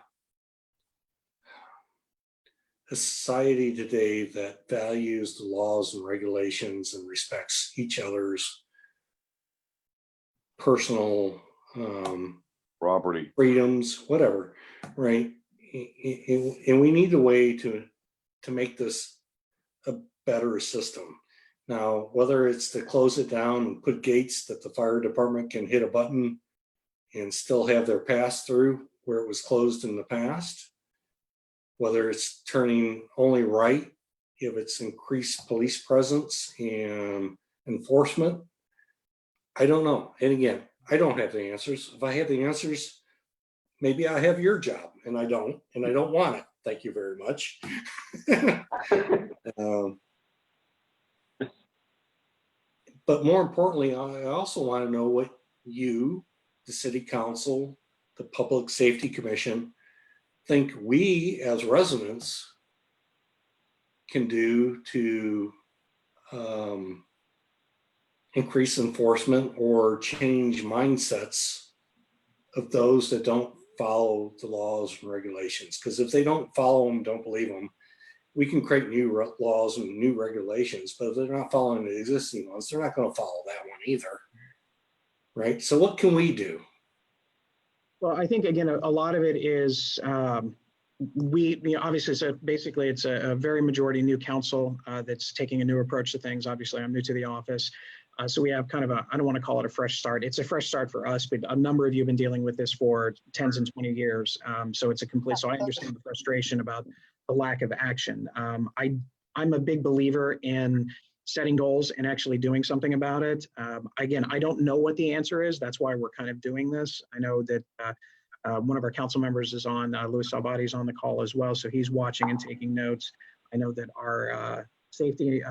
a society today that values the laws and regulations and respects each other's personal Property. freedoms, whatever, right? And we need a way to make this a better system. Now, whether it's to close it down and put gates that the fire department can hit a button and still have their pass through where it was closed in the past, whether it's turning only right if it's increased police presence and enforcement, I don't know. And again, I don't have the answers. If I had the answers, maybe I have your job, and I don't want it. Thank you very much. But more importantly, I also want to know what you, the city council, the public safety commission, think we as residents can do to increase enforcement or change mindsets of those that don't follow the laws and regulations. Because if they don't follow them, don't believe them, we can create new laws and new regulations, but if they're not following the existing ones, they're not going to follow that one either. Right? So what can we do? Well, I think, again, a lot of it is obviously, so basically it's a very majority new council that's taking a new approach to things. Obviously, I'm new to the office. So we have kind of I don't want to call it a fresh start. It's a fresh start for us, but a number of you have been dealing with this for 10s and 20 years. So it's a complete, so I understand the frustration about the lack of action. I'm a big believer in setting goals and actually doing something about it. Again, I don't know what the answer is. That's why we're kind of doing this. I know that one of our council members is on, Louis Salvati is on the call as well. So he's watching and taking notes. I know that our safety,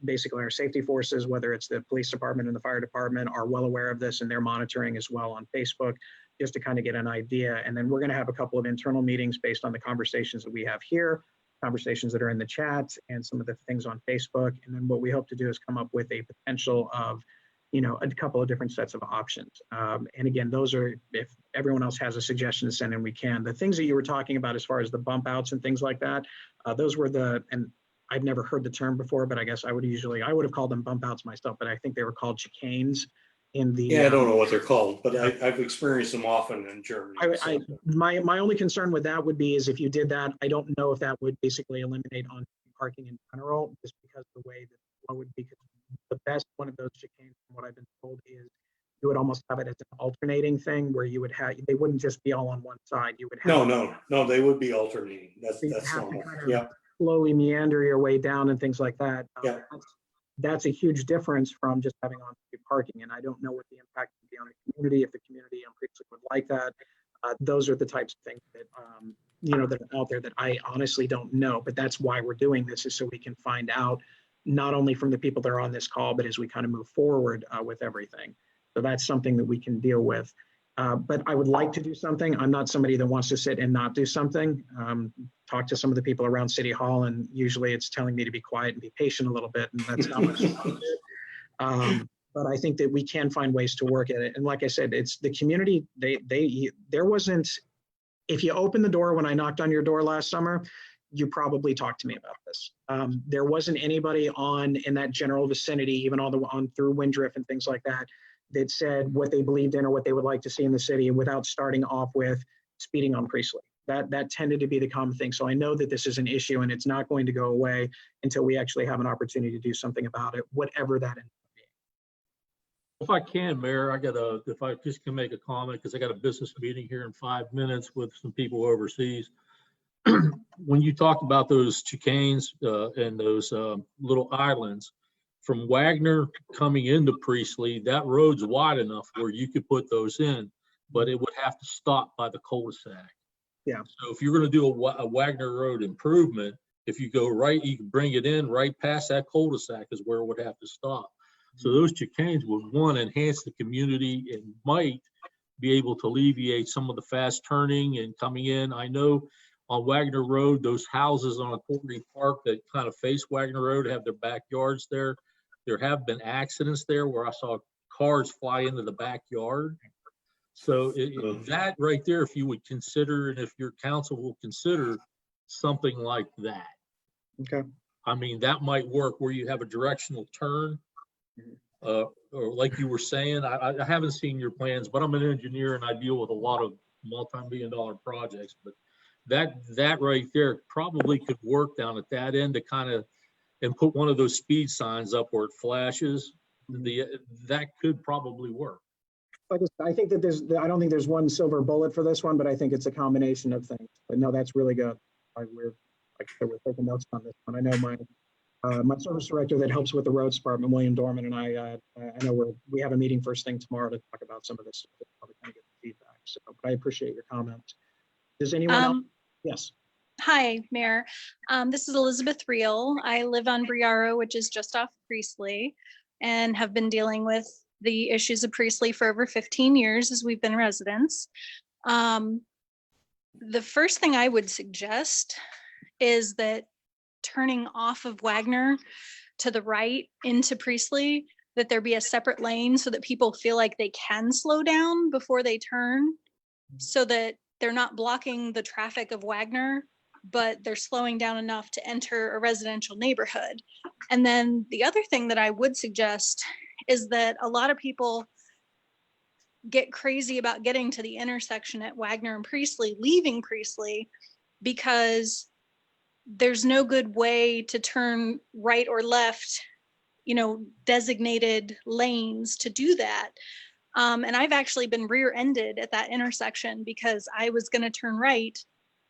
basically our safety forces, whether it's the police department and the fire department, are well aware of this, and they're monitoring as well on Facebook, just to kind of get an idea. And then we're going to have a couple of internal meetings based on the conversations that we have here, conversations that are in the chat, and some of the things on Facebook. And then what we hope to do is come up with a potential of, a couple of different sets of options. And again, those are, if everyone else has a suggestion to send in, we can. The things that you were talking about as far as the bump outs and things like that, those were and I've never heard the term before, but I guess I would have called them bump outs myself, but I think they were called chicanes in the. Yeah, I don't know what they're called, but I've experienced them often in Germany. My only concern with that would be is if you did that, I don't know if that would basically eliminate on parking in general, just because the way that the flow would be. The best one of those chicanes, from what I've been told, is you would almost have it as an alternating thing where you would have, they wouldn't just be all on one side. You would have no, they would be alternating. That's normal. Yeah. Slowly meander your way down and things like that. Yeah. That's a huge difference from just having on-street parking. And I don't know what the impact would be on the community, if the community on Priestley would like that. Those are the types of things that, that are out there that I honestly don't know. But that's why we're doing this, is so we can find out, not only from the people that are on this call, but as we kind of move forward with everything. So that's something that we can deal with. But I would like to do something. I'm not somebody that wants to sit and not do something. Talk to some of the people around City Hall, and usually it's telling me to be quiet and be patient a little bit, and that's not much fun. But I think that we can find ways to work at it. And like I said, it's the community. There wasn't, if you opened the door when I knocked on your door last summer, you probably talked to me about this. There wasn't anybody in that general vicinity, even on through Windriff and things like that, that said what they believed in or what they would like to see in the city, without starting off with speeding on Priestley. That tended to be the common thing. So I know that this is an issue, and it's not going to go away until we actually have an opportunity to do something about it, whatever that ends up being. If I can, Mayor, if I just can make a comment, because I got a business meeting here in 5 minutes with some people overseas. When you talked about those chicanes and those little islands, from Wagner coming into Priestley, that road's wide enough where you could put those in, but it would have to stop by the cul-de-sac. Yeah. So if you're going to do a Wagner Road improvement, if you go right, you can bring it in right past that cul-de-sac is where it would have to stop. So those chicanes would, one, enhance the community and might be able to alleviate some of the fast turning and coming in. I know on Wagner Road, those houses on Corey Park that kind of face Wagner Road have their backyards there. There have been accidents there where I saw cars fly into the backyard. So that right there, if you would consider, and if your council will consider something like that, Okay. I mean, that might work where you have a directional turn. Or like you were saying, I haven't seen your plans, but I'm an engineer and I deal with a lot of multi-million-dollar projects. But that right there probably could work down at that end to kind of, and put one of those speed signs up where it flashes. That could probably work. I think that I don't think there's one silver bullet for this one, but I think it's a combination of things. But no, that's really good. We're taking notes on this one. I know my service director that helps with the roads department, William Dorman, and I know we have a meeting first thing tomorrow to talk about some of this, probably kind of get the feedback. So, but I appreciate your comments. Does anyone else? Yes. Hi, Mayor. This is Elizabeth Reel. I live on Briaro, which is just off Priestley, and have been dealing with the issues of Priestley for over 15 years as we've been residents. The first thing I would suggest is that turning off of Wagner to the right into Priestley, that there be a separate lane so that people feel like they can slow down before they turn, so that they're not blocking the traffic of Wagner, but they're slowing down enough to enter a residential neighborhood. And then the other thing that I would suggest is that a lot of people get crazy about getting to the intersection at Wagner and Priestley, leaving Priestley, because there's no good way to turn right or left, designated lanes to do that. And I've actually been rear-ended at that intersection because I was going to turn right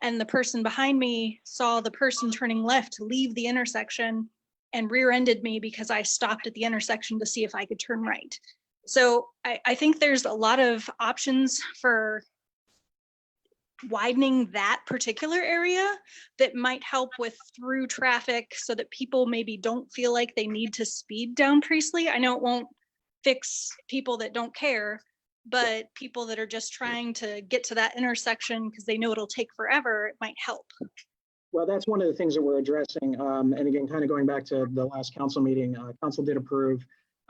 and the person behind me saw the person turning left leave the intersection and rear-ended me because I stopped at the intersection to see if I could turn right. So I think there's a lot of options for widening that particular area that might help with through traffic so that people maybe don't feel like they need to speed down Priestley. I know it won't fix people that don't care, but people that are just trying to get to that intersection because they know it'll take forever, it might help. Well, that's one of the things that we're addressing. And again, kind of going back to the last council meeting, council did approve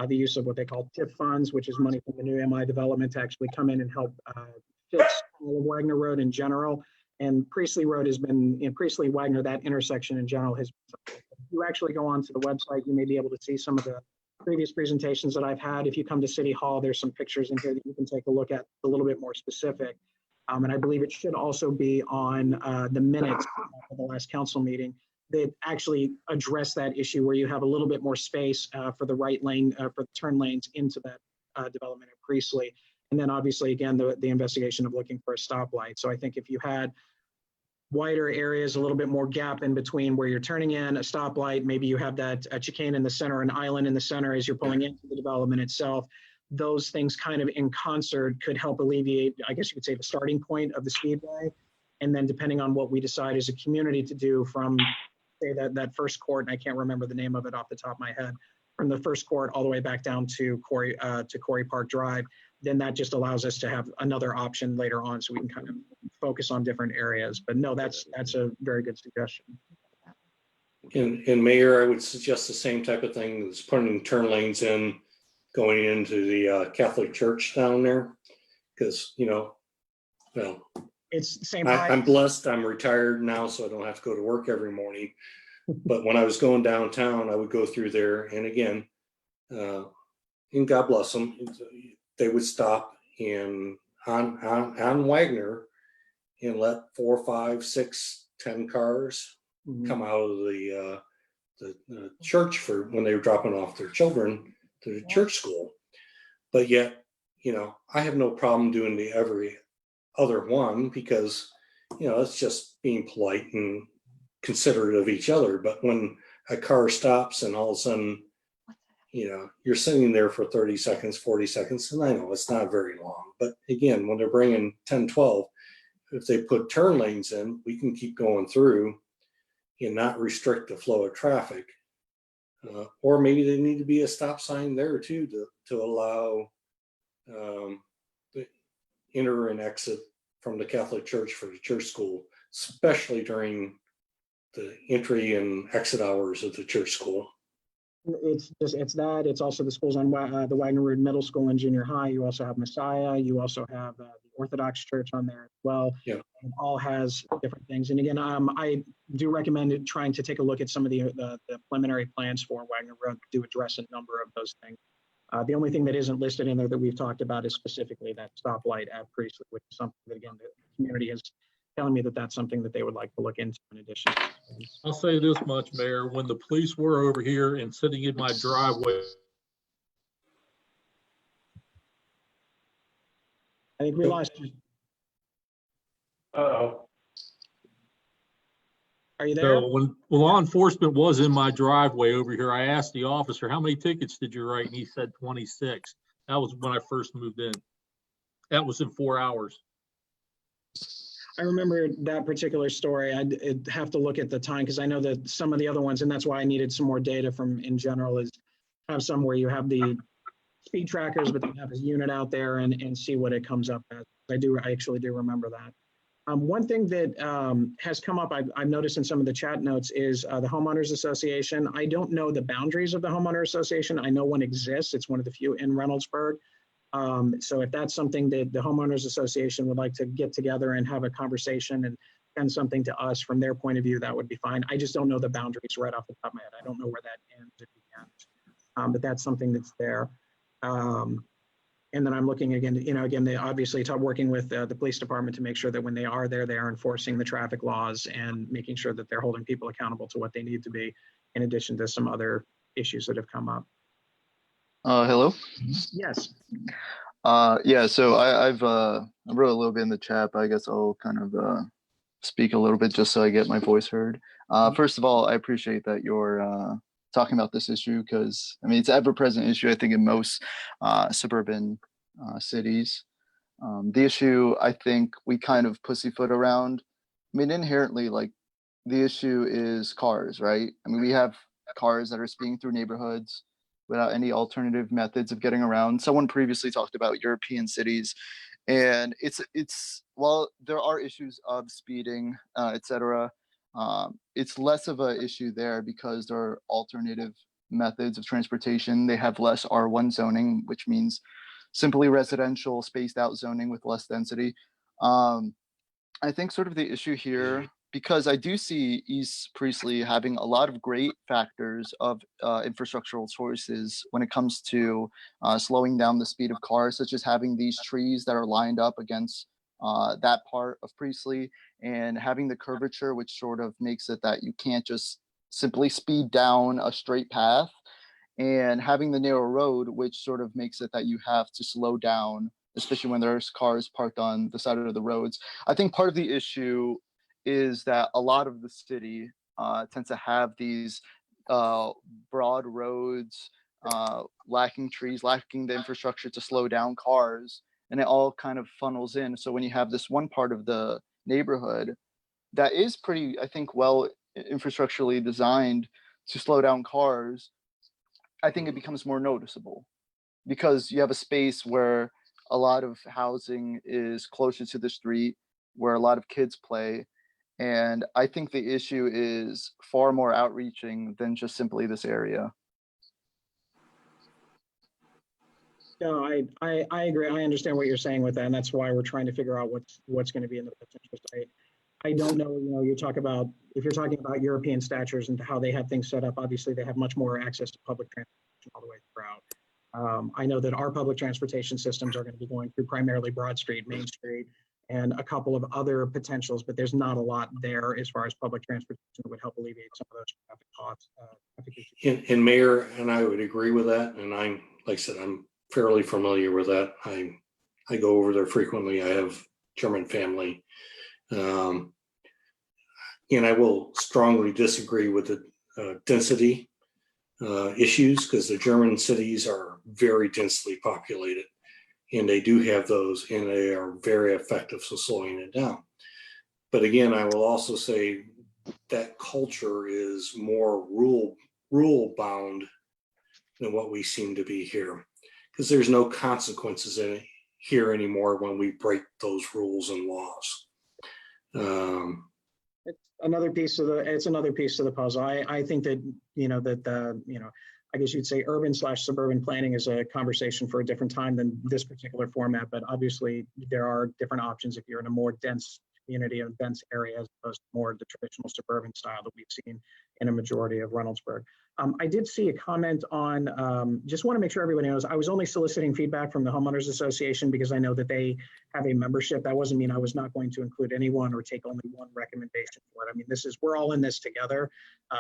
the use of what they call TIF funds, which is money from the new MI development to actually come in and help fix all of Wagner Road in general. And Priestley Road has been, in Priestley, Wagner, that intersection in general has, if you actually go onto the website, you may be able to see some of the previous presentations that I've had. If you come to City Hall, there's some pictures in here that you can take a look at a little bit more specific. And I believe it should also be on the minutes of the last council meeting that actually address that issue where you have a little bit more space for the right lane, for the turn lanes into that development at Priestley. And then obviously, again, the investigation of looking for a stoplight. So I think if you had wider areas, a little bit more gap in between where you're turning in, a stoplight, maybe you have that chicane in the center, an island in the center as you're pulling into the development itself, those things kind of in concert could help alleviate, I guess you could say, the starting point of the speedway. And then depending on what we decide as a community to do from, say, that first court, and I can't remember the name of it off the top of my head, from the first court all the way back down to Corey Park Drive, then that just allows us to have another option later on so we can kind of focus on different areas. But no, that's a very good suggestion. And Mayor, I would suggest the same type of thing as putting turn lanes in going into the Catholic Church down there. Because, well, it's the same. I'm blessed. I'm retired now, so I don't have to go to work every morning. But when I was going downtown, I would go through there. And again, and God bless them, they would stop on Wagner and let 4, 5, 6, 10 cars come out of the church for when they were dropping off their children to the church school. But yet, I have no problem doing the every other one because, it's just being polite and considerate of each other. But when a car stops and all of a sudden, you're sitting there for 30 seconds, 40 seconds, and I know it's not very long. But again, when they're bringing 10, 12, if they put turn lanes in, we can keep going through and not restrict the flow of traffic. Or maybe there need to be a stop sign there too to allow the enter and exit from the Catholic Church for the church school, especially during the entry and exit hours of the church school. It's also the schools on the Wagner Road Middle School and Junior High. You also have Messiah. You also have the Orthodox Church on there as well. Yeah. It all has different things. And again, I do recommend trying to take a look at some of the preliminary plans for Wagner Road to address a number of those things. The only thing that isn't listed in there that we've talked about is specifically that stoplight at Priestley, which is something that, again, the community is telling me that that's something that they would like to look into in addition. I'll say this much, Mayor, when the police were over here and sitting in my driveway, I think we lost you. Uh-oh. Are you there? so when law enforcement was in my driveway over here, I asked the officer, how many tickets did you write? And he said 26. That was when I first moved in. That was in 4 hours. I remember that particular story. I'd have to look at the time because I know that some of the other ones, and that's why I needed some more data from in general, is have some where you have the speed trackers, but then have a unit out there and see what it comes up as. I actually do remember that. One thing that has come up, I've noticed in some of the chat notes is the Homeowners Association. I don't know the boundaries of the Homeowner Association. I know one exists. It's one of the few in Reynoldsburg. So if that's something that the Homeowners Association would like to get together and have a conversation and send something to us from their point of view, that would be fine. I just don't know the boundaries right off the top of my head. I don't know where that ends and begins. But that's something that's there. And then I'm looking again, they obviously working with the police department to make sure that when they are there, they are enforcing the traffic laws and making sure that they're holding people accountable to what they need to be, in addition to some other issues that have come up. Hello. Yes. Yeah. So I wrote a little bit in the chat, but I guess I'll kind of speak a little bit just so I get my voice heard. First of all, I appreciate that you're talking about this issue because I mean it's an ever-present issue. I think in most suburban cities, the issue I think we kind of pussyfoot around. I mean inherently, like the issue is cars, right? I mean we have cars that are speeding through neighborhoods without any alternative methods of getting around. Someone previously talked about European cities, and it's while there are issues of speeding, etc. It's less of an issue there because there are alternative methods of transportation. They have less R1 zoning, which means simply residential spaced out zoning with less density. I think sort of the issue here, because I do see East Priestley having a lot of great factors of infrastructural choices when it comes to slowing down the speed of cars, such as having these trees that are lined up against that part of Priestley and having the curvature, which sort of makes it that you can't just simply speed down a straight path, and having the narrow road, which sort of makes it that you have to slow down, especially when there's cars parked on the side of the roads. I think part of the issue is that a lot of the city tends to have these broad roads, lacking trees, lacking the infrastructure to slow down cars, and it all kind of funnels in. So when you have this one part of the neighborhood that is pretty, I think, well infrastructurally designed to slow down cars, I think it becomes more noticeable because you have a space where a lot of housing is closer to the street, where a lot of kids play. And I think the issue is far more outreaching than just simply this area. No, I agree. I understand what you're saying with that, and that's why we're trying to figure out what's going to be in the best interest. I don't know. You talk about if you're talking about European statures and how they have things set up. Obviously, they have much more access to public transportation all the way throughout. I know that our public transportation systems are going to be going through primarily Broad Street, Main Street, and a couple of other potentials, but there's not a lot there as far as public transportation that would help alleviate some of those traffic costs. And Mayor, and I would agree with that. And I'm, like I said, I'm fairly familiar with that. I go over there frequently. I have German family. And I will strongly disagree with the density issues because the German cities are very densely populated. And they do have those, and they are very effective for slowing it down. But again, I will also say that culture is more rule bound than what we seem to be here, because there's no consequences in it here anymore when we break those rules and laws. It's another piece of the puzzle. I think that I guess you'd say urban/suburban planning is a conversation for a different time than this particular format, but obviously there are different options if you're in a more dense community and dense area as opposed to more the traditional suburban style that we've seen in a majority of Reynoldsburg. I did see a comment on, just want to make sure everybody knows, I was only soliciting feedback from the Homeowners Association because I know that they have a membership. That wasn't mean I was not going to include anyone or take only one recommendation for it. I mean, we're all in this together.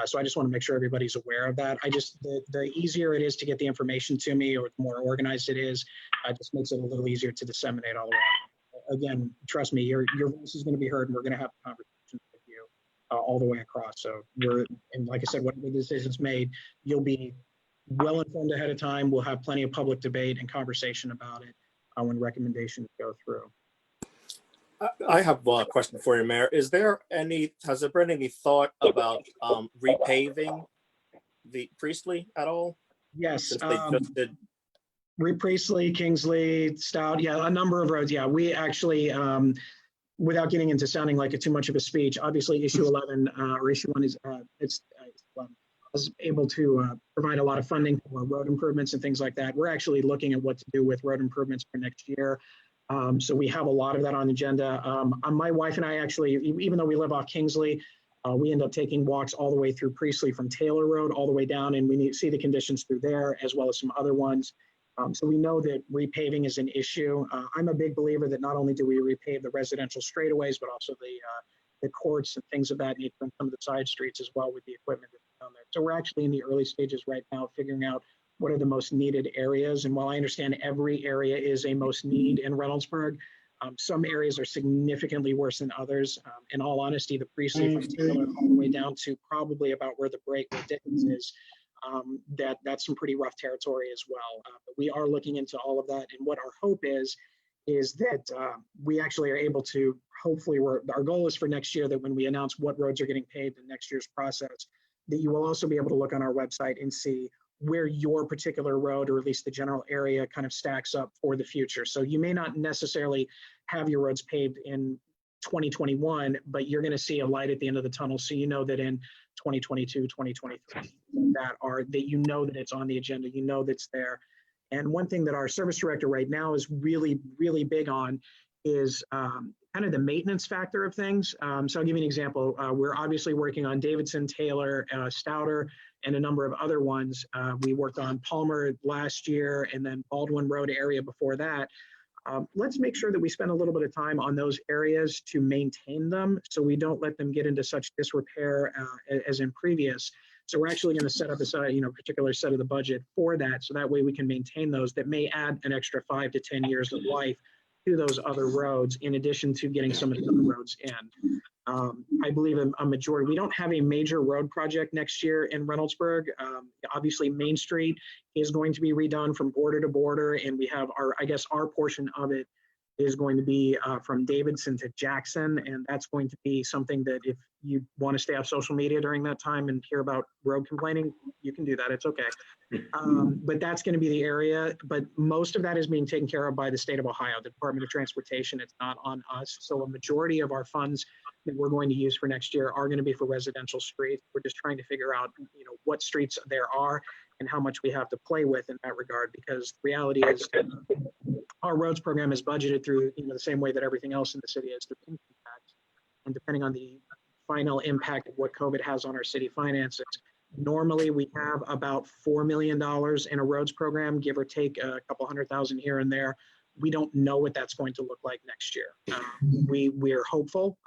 So I just want to make sure everybody's aware of that. The easier it is to get the information to me or the more organized it is, it just makes it a little easier to disseminate all around. Again, trust me, your voice is going to be heard and we're going to have conversations with you all the way across. So and like I said, whatever the decision's made, you'll be well informed ahead of time. We'll have plenty of public debate and conversation about it when recommendations go through. I have a question for you, Mayor. Has there been any thought about repaving the Priestley at all? Yes. Since they just did. Priestley, Kingsley, Stout, yeah, a number of roads. Yeah, we actually, without getting into sounding like too much of a speech, obviously issue 11 or issue 1 is was able to provide a lot of funding for road improvements and things like that. We're actually looking at what to do with road improvements for next year. So we have a lot of that on the agenda. My wife and I actually, even though we live off Kingsley, we end up taking walks all the way through Priestley from Taylor Road all the way down, and we need to see the conditions through there as well as some other ones. So we know that repaving is an issue. I'm a big believer that not only do we repave the residential straightaways, but also the courts and things of that nature and some of the side streets as well with the equipment that's down there. So we're actually in the early stages right now figuring out what are the most needed areas. And while I understand every area is a most need in Reynoldsburg, some areas are significantly worse than others. In all honesty, the Priestley from Taylor all the way down to probably about where the break with Dickens is, that's some pretty rough territory as well. But we are looking into all of that. And what our hope is that we actually are able to, hopefully our goal is for next year that when we announce what roads are getting paved in next year's process, that you will also be able to look on our website and see where your particular road, or at least the general area, kind of stacks up for the future. So you may not necessarily have your roads paved in 2021, but you're going to see a light at the end of the tunnel. So you know that in 2022, 2023, that you know that it's on the agenda, you know that's there. And one thing that our service director right now is really, really big on is kind of the maintenance factor of things. So I'll give you an example. We're obviously working on Davidson, Taylor, Stouter, and a number of other ones. We worked on Palmer last year and then Baldwin Road area before that. Let's make sure that we spend a little bit of time on those areas to maintain them so we don't let them get into such disrepair as in previous. So we're actually going to set up a particular set of the budget for that. So that way we can maintain those that may add an extra 5 to 10 years of life to those other roads, in addition to getting some of the other roads in. I believe a majority, we don't have a major road project next year in Reynoldsburg. Obviously Main Street is going to be redone from border to border, and we have our portion of it is going to be from Davidson to Jackson, and that's going to be something that if you want to stay off social media during that time and hear about road complaining, you can do that, it's okay. But that's going to be the area, but most of that is being taken care of by the state of Ohio, the Department of Transportation. It's not on us. So a majority of our funds that we're going to use for next year are going to be for residential streets. We're just trying to figure out, what streets there are and how much we have to play with in that regard, because the reality is our roads program is budgeted through, the same way that everything else in the city is, through income tax. And depending on the final impact of what COVID has on our city finances, normally we have about $4 million in a roads program, give or take a couple $100,000 here and there. We don't know what that's going to look like next year. We're hopeful.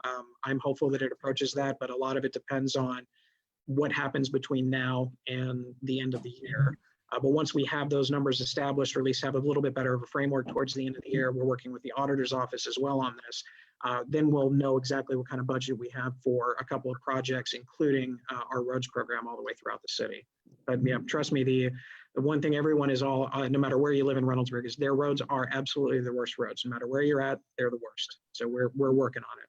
I'm hopeful that it approaches that, but a lot of it depends on what happens between now and the end of the year. But once we have those numbers established, or at least have a little bit better of a framework towards the end of the year, we're working with the auditor's office as well on this. Then we'll know exactly what kind of budget we have for a couple of projects, including our roads program all the way throughout the city. But yeah, trust me, the one thing everyone is no matter where you live in Reynoldsburg, is their roads are absolutely the worst roads. No matter where you're at, they're the worst. So we're working on it.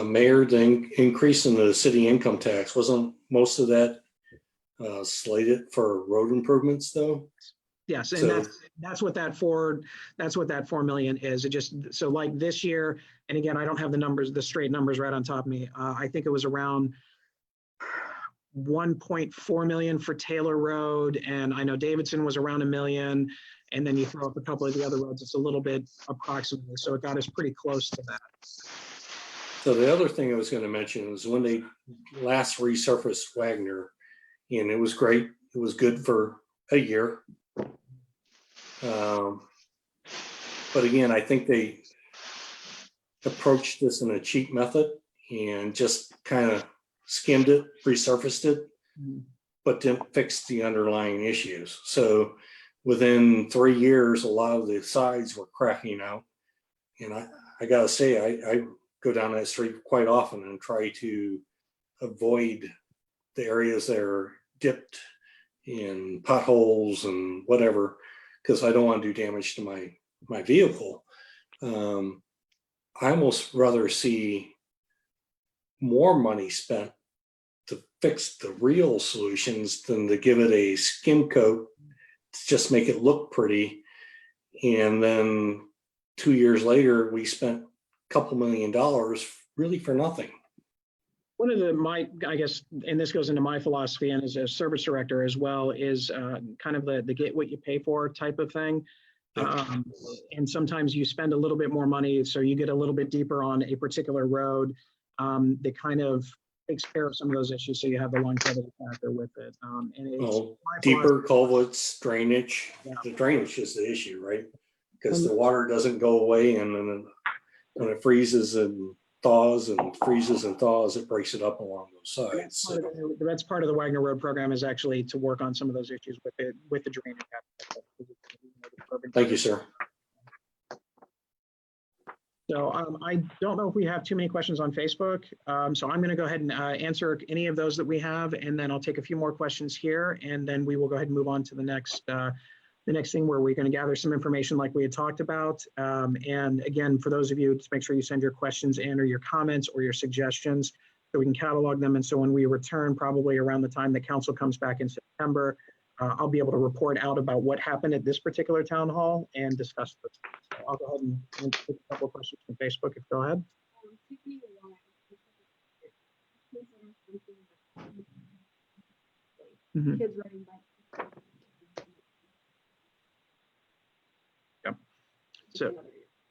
Mayor, the increase in the city income tax, wasn't most of that slated for road improvements though? Yes, and that's what that $4 million is. It just, so like this year, and again, I don't have the straight numbers right on top of me. I think it was around 1.4 million for Taylor Road, and I know Davidson was around 1 million. And then you throw up a couple of the other roads, it's a little bit approximately. So it got us pretty close to that. So the other thing I was going to mention was when they last resurfaced Wagner, and it was great. It was good for a year. But again, I think they approached this in a cheap method and just kind of skimmed it, resurfaced it, but didn't fix the underlying issues. So within 3 years, a lot of the sides were cracking out. And I got to say, I go down that street quite often and try to avoid the areas that are dipped in potholes and whatever, because I don't want to do damage to my vehicle. I almost rather see more money spent to fix the real solutions than to give it a skim coat to just make it look pretty. And then 2 years later, we spent a couple $1 million really for nothing. One of I guess, and this goes into my philosophy and as a service director as well, is kind of the get what you pay for type of thing. And sometimes you spend a little bit more money, so you get a little bit deeper on a particular road that kind of takes care of some of those issues, so you have the longevity factor with it. And it's deeper culverts, drainage. Yeah. The drainage is the issue, right? Because the water doesn't go away, and then when it freezes and thaws and freezes and thaws, it breaks it up along those sides. That's part of the Wagner Road program, is actually to work on some of those issues with the drainage. Thank you, sir. So I don't know if we have too many questions on Facebook. So I'm going to go ahead and answer any of those that we have, and then I'll take a few more questions here, and then we will go ahead and move on to the next thing, where we're going to gather some information like we had talked about. And again, for those of you, just make sure you send your questions in, or your comments or your suggestions, so we can catalog them. And so when we return, probably around the time that council comes back in September, I'll be able to report out about what happened at this particular town hall and discuss this. So I'll go ahead and take a couple of questions from Facebook. If go ahead. Mm-hmm. Yep. So,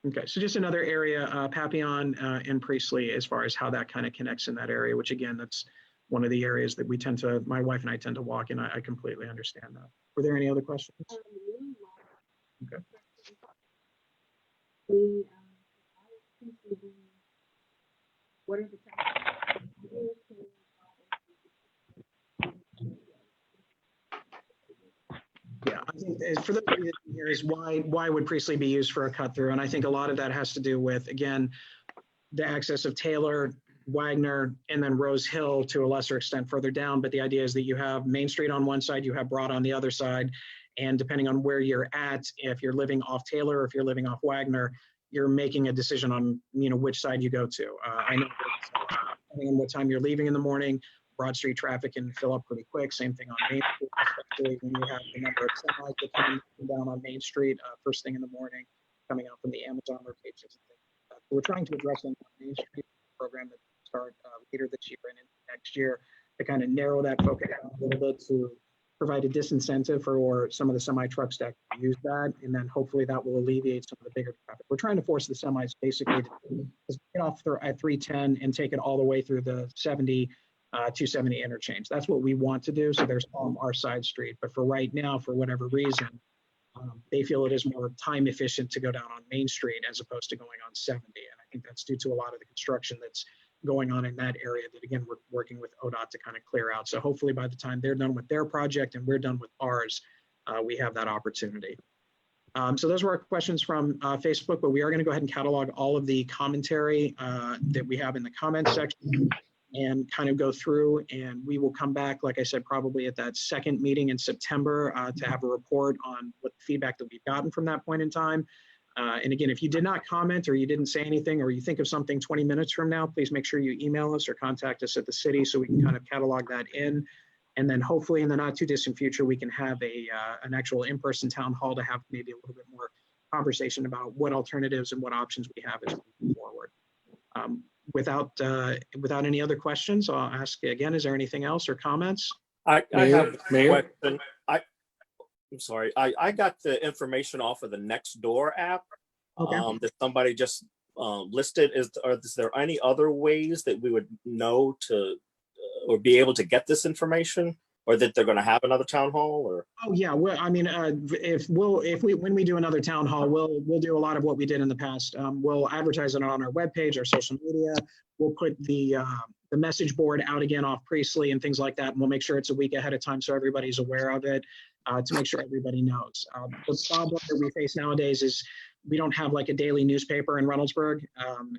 okay, so just another area, Papillon and Priestley, as far as how that kind of connects in that area, which again, that's one of the areas that my wife and I tend to walk in. I completely understand that. Were there any other questions? Okay. What are the Yeah, I think for the here is why would Priestley be used for a cut through? And I think a lot of that has to do with, again, the access of Taylor, Wagner, and then Rose Hill to a lesser extent further down. But the idea is that you have Main Street on one side, you have Broad on the other side. And depending on where you're at, if you're living off Taylor, or if you're living off Wagner, you're making a decision on, which side you go to. I know depending on what time you're leaving in the morning, Broad Street traffic can fill up pretty quick. Same thing on Main Street, especially when you have the number of semis that come down on Main Street first thing in the morning, coming out from the Amazon locations. So we're trying to address them on Main Street program that will start later this year and into next year, to kind of narrow that focus down a little bit, to provide a disincentive for some of the semi trucks that use that, and then hopefully that will alleviate some of the bigger traffic. We're trying to force the semis basically to get off at 310 and take it all the way through the 270 interchange. That's what we want to do. So there's our side street, but for right now, for whatever reason, they feel it is more time efficient to go down on Main Street as opposed to going on 70. And I think that's due to a lot of the construction that's going on in that area that, again, we're working with ODOT to kind of clear out. So hopefully by the time they're done with their project and we're done with ours, we have that opportunity. So those were our questions from Facebook, but we are going to go ahead and catalog all of the commentary that we have in the comments section and kind of go through, and we will come back, like I said, probably at that second meeting in September to have a report on what the feedback that we've gotten from that point in time. And again, if you did not comment or you didn't say anything, or you think of something 20 minutes from now, please make sure you email us or contact us at the city so we can kind of catalog that in. And then hopefully in the not too distant future, we can have an actual in-person town hall to have maybe a little bit more conversation about what alternatives and what options we have as we move forward. without any other questions, I'll ask again, is there anything else or comments? I Mayor, have a Mayor? question. I'm sorry. I got the information off of the Nextdoor app. Okay. That somebody just listed. Is there any other ways that we would know to or be able to get this information, or that they're going to have another town hall? Or Oh yeah, well, I mean, when we do another town hall, we'll do a lot of what we did in the past. We'll advertise it on our webpage, our social media. We'll put the message board out again off Priestley and things like that. And we'll make sure it's a week ahead of time so everybody's aware of it, to make sure everybody knows. The problem that we face nowadays is we don't have like a daily newspaper in Reynoldsburg.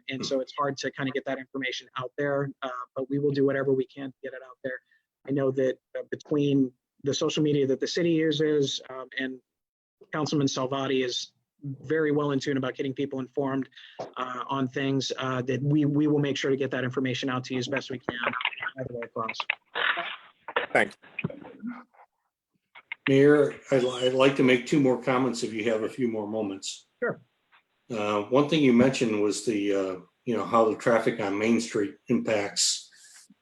And so it's hard to kind of get that information out there, but we will do whatever we can to get it out there. I know that between the social media that the city uses and Councilman Salvati is very well in tune about getting people informed on things, that we will make sure to get that information out to you as best we can all the way across. thanks. Mayor, I'd like to make 2 more comments if you have a few more moments. Sure. One thing you mentioned was the, how the traffic on Main Street impacts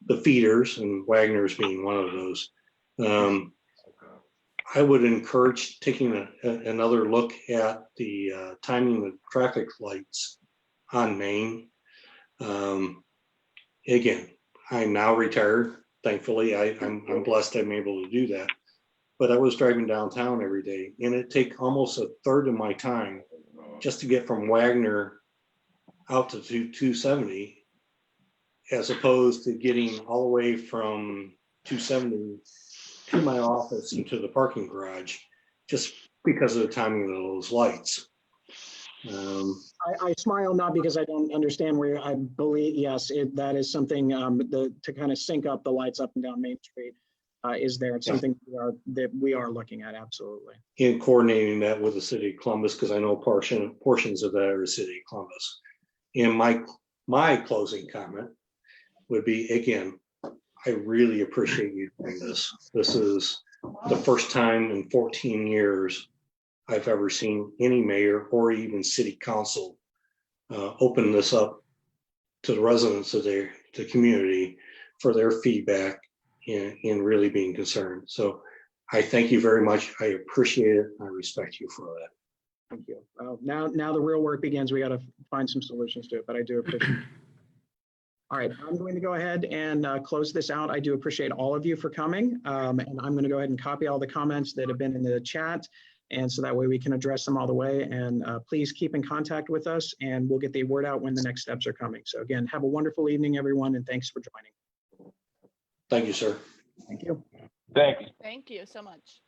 the feeders, and Wagner's being one of those. I would encourage taking another look at the timing of traffic lights on Main. Again, I'm now retired. Thankfully, I'm blessed I'm able to do that. But I was driving downtown every day, and it take almost a third of my time just to get from Wagner out to 270, as opposed to getting all the way from 270 to my office and to the parking garage, just because of the timing of those lights. I smile not because I don't understand where I believe, yes, that is something to kind of sync up the lights up and down Main Street is there. It's something that we are looking at, absolutely. In coordinating that with the city of Columbus, because I know portions of that are the city of Columbus. And my closing comment would be, again, I really appreciate you doing this. This is the first time in 14 years I've ever seen any mayor or even city council open this up to the residents of the community for their feedback and really being concerned. So I thank you very much. I appreciate it. I respect you for that. Thank you. Now the real work begins. We got to find some solutions to it, but I do appreciate it. All right, I'm going to go ahead and close this out. I do appreciate all of you for coming. And I'm going to go ahead and copy all the comments that have been in the chat. And so that way we can address them all the way. And please keep in contact with us and we'll get the word out when the next steps are coming. So again, have a wonderful evening, everyone, and thanks for joining. Thank you, sir. Thank you. Thanks. Thank you so much.